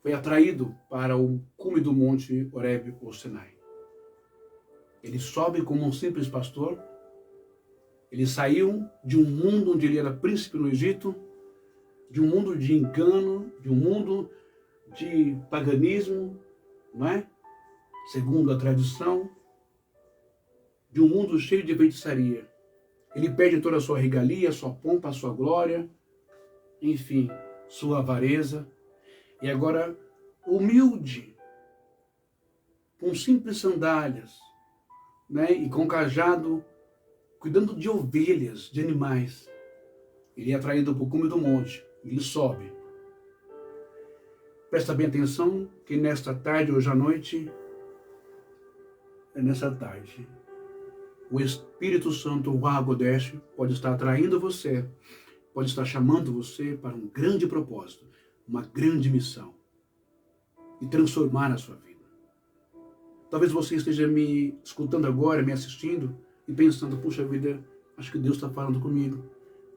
Foi atraído para o cume do monte Horebe ou Sinai. Ele sobe como um simples pastor. Ele saiu de um mundo onde ele era príncipe no Egito, de um mundo de engano, de um mundo de paganismo, não é? Segundo a tradição, de um mundo cheio de feitiçaria. Ele perde toda a sua regalia, sua pompa, sua glória, enfim, sua avareza. E agora, humilde, com simples sandálias, né? E com cajado, cuidando de ovelhas, de animais. Ele é atraído para o cume do monte. Ele sobe. Presta bem atenção que nesta tarde, hoje à noite, nessa tarde, o Espírito Santo, o Hagodesh, pode estar atraindo você, pode estar chamando você para um grande propósito, uma grande missão e transformar a sua vida. Talvez você esteja me escutando agora, me assistindo e pensando, puxa vida, acho que Deus está falando comigo.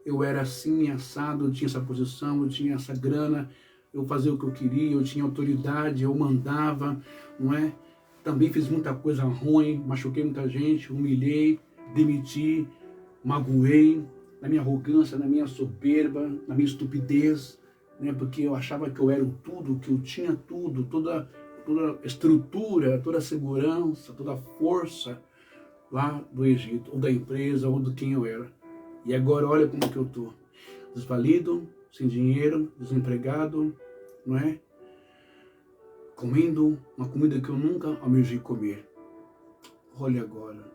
Eu era assim, assado, eu tinha essa posição, eu tinha essa grana, eu fazia o que eu queria, eu tinha autoridade, eu mandava, não é? Também fiz muita coisa ruim, machuquei muita gente, humilhei, demiti, magoei, na minha arrogância, na minha soberba, na minha estupidez, né? Porque eu achava que eu era o tudo, que eu tinha tudo, toda estrutura, toda segurança, toda força lá do Egito, ou da empresa, ou de quem eu era. E agora olha como que eu estou, desvalido, sem dinheiro, desempregado, não é? Comendo uma comida que eu nunca almejei comer. Olha agora.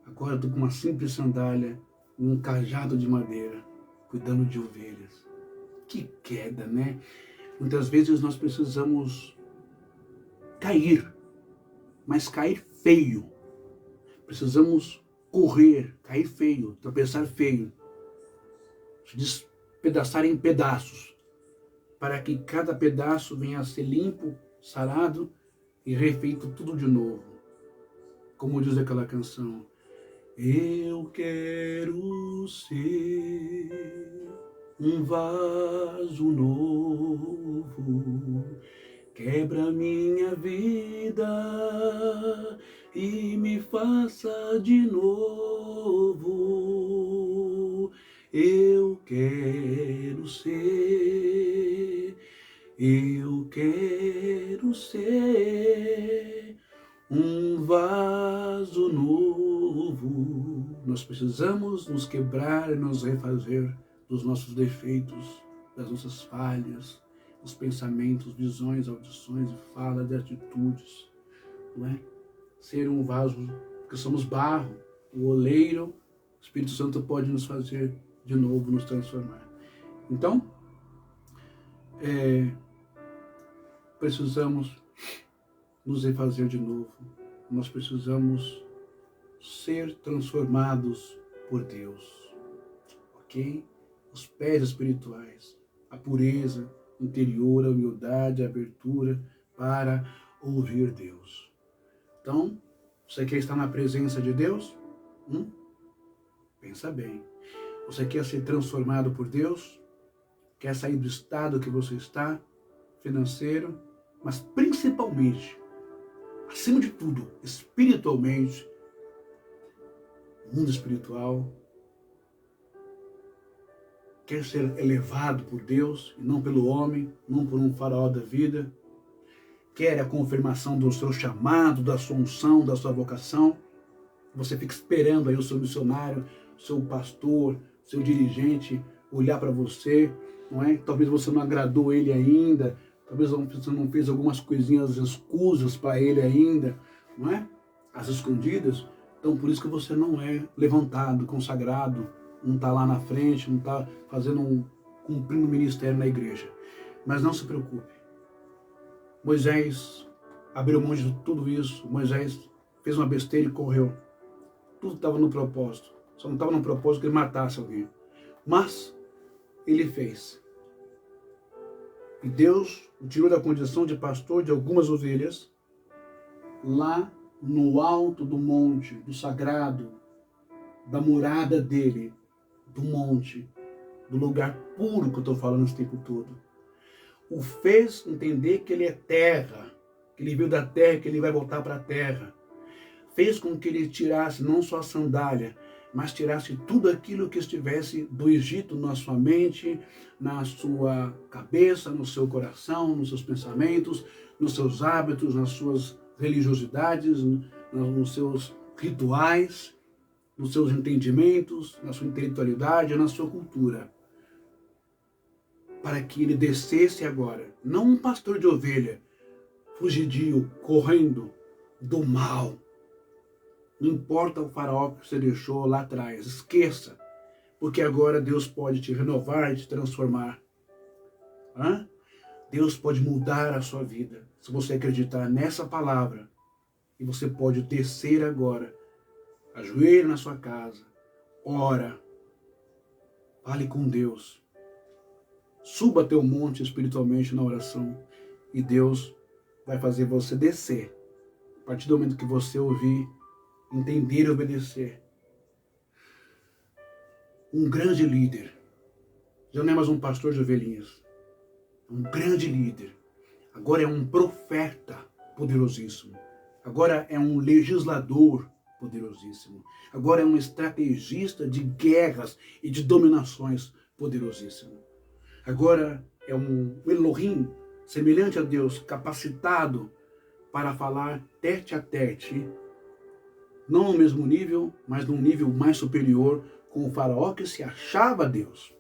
Agora estou com uma simples sandália e um cajado de madeira, cuidando de ovelhas. Que queda, né? Muitas vezes nós precisamos cair, mas cair feio. Precisamos correr, cair feio, tropeçar feio, se despedaçar em pedaços, para que cada pedaço venha a ser limpo, sarado e refeito tudo de novo. Como diz aquela canção, eu quero ser um vaso novo, quebra minha vida e me faça de novo. Eu quero ser um vaso novo. Nós precisamos nos quebrar e nos refazer dos nossos defeitos, das nossas falhas, dos pensamentos, visões, audições, falas e atitudes, não é? Ser um vaso, porque somos barro, o oleiro, o Espírito Santo pode nos fazer de novo, nos transformar. Então, precisamos nos refazer de novo. Nós precisamos ser transformados por Deus, ok? Os pés espirituais, a pureza interior, a humildade, a abertura para ouvir Deus. Então, você quer estar na presença de Deus? Pensa bem. Você quer ser transformado por Deus? Quer sair do estado que você está, financeiro, mas principalmente, acima de tudo, espiritualmente, mundo espiritual? Quer ser elevado por Deus e não pelo homem, não por um faraó da vida? Quer a confirmação do seu chamado, da sua unção, da sua vocação? Você fica esperando aí o seu missionário, seu pastor, seu dirigente olhar para você, não é? Talvez você não agradou ele ainda, talvez você não fez algumas coisinhas escusas para ele ainda, não é? As escondidas. Então por isso que você não é levantado, consagrado, não está lá na frente, não está cumprindo um ministério na igreja. Mas não se preocupe. Moisés abriu mão de tudo isso. Moisés fez uma besteira e correu. Tudo estava no propósito. Só não estava no propósito que ele matasse alguém. Mas ele fez. E Deus o tirou da condição de pastor de algumas ovelhas, lá no alto do monte, do sagrado, da morada dele, do monte, do lugar puro que eu estou falando esse tempo todo. O fez entender que ele é terra, que ele veio da terra, que ele vai voltar para a terra. Fez com que ele tirasse não só a sandália, mas tirasse tudo aquilo que estivesse do Egito na sua mente, na sua cabeça, no seu coração, nos seus pensamentos, nos seus hábitos, nas suas religiosidades, nos seus rituais, nos seus entendimentos, na sua intelectualidade, na sua cultura. Para que ele descesse agora, não um pastor de ovelha, fugidio, correndo do mal. Não importa o faraó que você deixou lá atrás, esqueça, porque agora Deus pode te renovar e te transformar. Deus pode mudar a sua vida, se você acreditar nessa palavra. E você pode descer agora, ajoelhe na sua casa, ora, fale com Deus. Suba até o monte espiritualmente na oração e Deus vai fazer você descer. A partir do momento que você ouvir, entender e obedecer. Um grande líder, já não é mais um pastor de ovelhinhas, um grande líder, agora é um profeta poderosíssimo, agora é um legislador poderosíssimo, agora é um estrategista de guerras e de dominações poderosíssimo. Agora é um Elohim, semelhante a Deus, capacitado para falar tete a tete, não no mesmo nível, mas num nível mais superior, com o faraó que se achava Deus.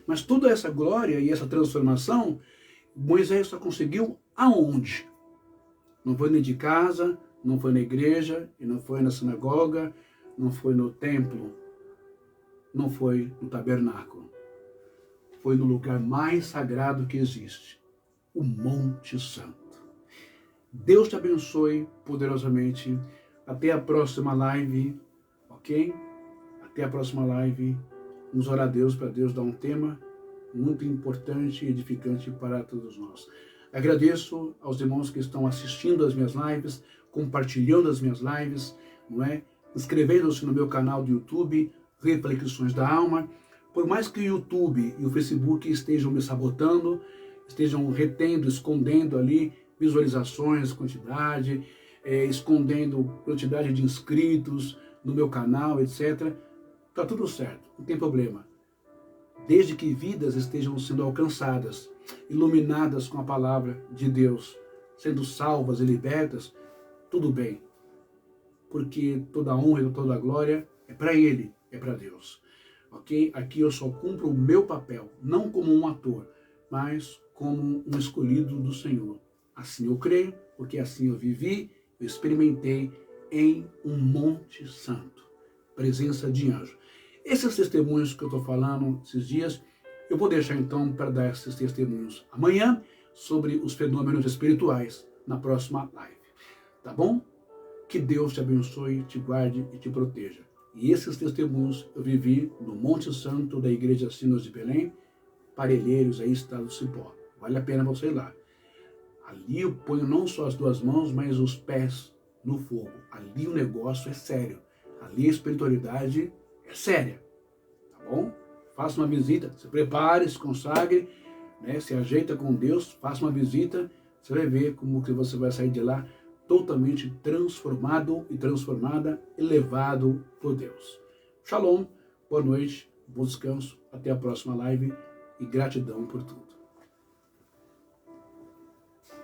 Mas toda essa glória e essa transformação, Moisés só conseguiu aonde? Não foi nem de casa, não foi na igreja, e não foi na sinagoga, não foi no templo, não foi no tabernáculo. Foi no lugar mais sagrado que existe, o Monte Santo. Deus te abençoe poderosamente. Até a próxima live, ok? Até a próxima live. Vamos orar a Deus para Deus dar um tema muito importante e edificante para todos nós. Agradeço aos irmãos que estão assistindo as minhas lives, compartilhando as minhas lives, não é? Inscrevendo-se no meu canal do YouTube, Reflexões da Alma. Por mais que o YouTube e o Facebook estejam me sabotando, estejam retendo, escondendo ali visualizações, quantidade, escondendo quantidade de inscritos no meu canal, etc. Está tudo certo, não tem problema. Desde que vidas estejam sendo alcançadas, iluminadas com a palavra de Deus, sendo salvas e libertas, tudo bem. Porque toda a honra e toda a glória é para Ele, é para Deus. Ok? Aqui eu só cumpro o meu papel, não como um ator, mas como um escolhido do Senhor. Assim eu creio, porque assim eu vivi, eu experimentei em um Monte Santo, presença de anjo. Esses testemunhos que eu estou falando esses dias, eu vou deixar então para dar esses testemunhos amanhã, sobre os fenômenos espirituais na próxima live. Tá bom? Que Deus te abençoe, te guarde e te proteja. E esses testemunhos eu vivi no Monte Santo da Igreja Sinos de Belém, Parelheiros, aí estado do Cipó. Vale a pena você ir lá. Ali eu ponho não só as duas mãos, mas os pés no fogo. Ali o negócio é sério. Ali a espiritualidade é séria. Tá bom? Faça uma visita, se prepare, se consagre, né? Se ajeita com Deus, faça uma visita, você vai ver como que você vai sair de lá totalmente transformado e transformada, elevado por Deus. Shalom, boa noite, bom descanso, até a próxima live e gratidão por tudo.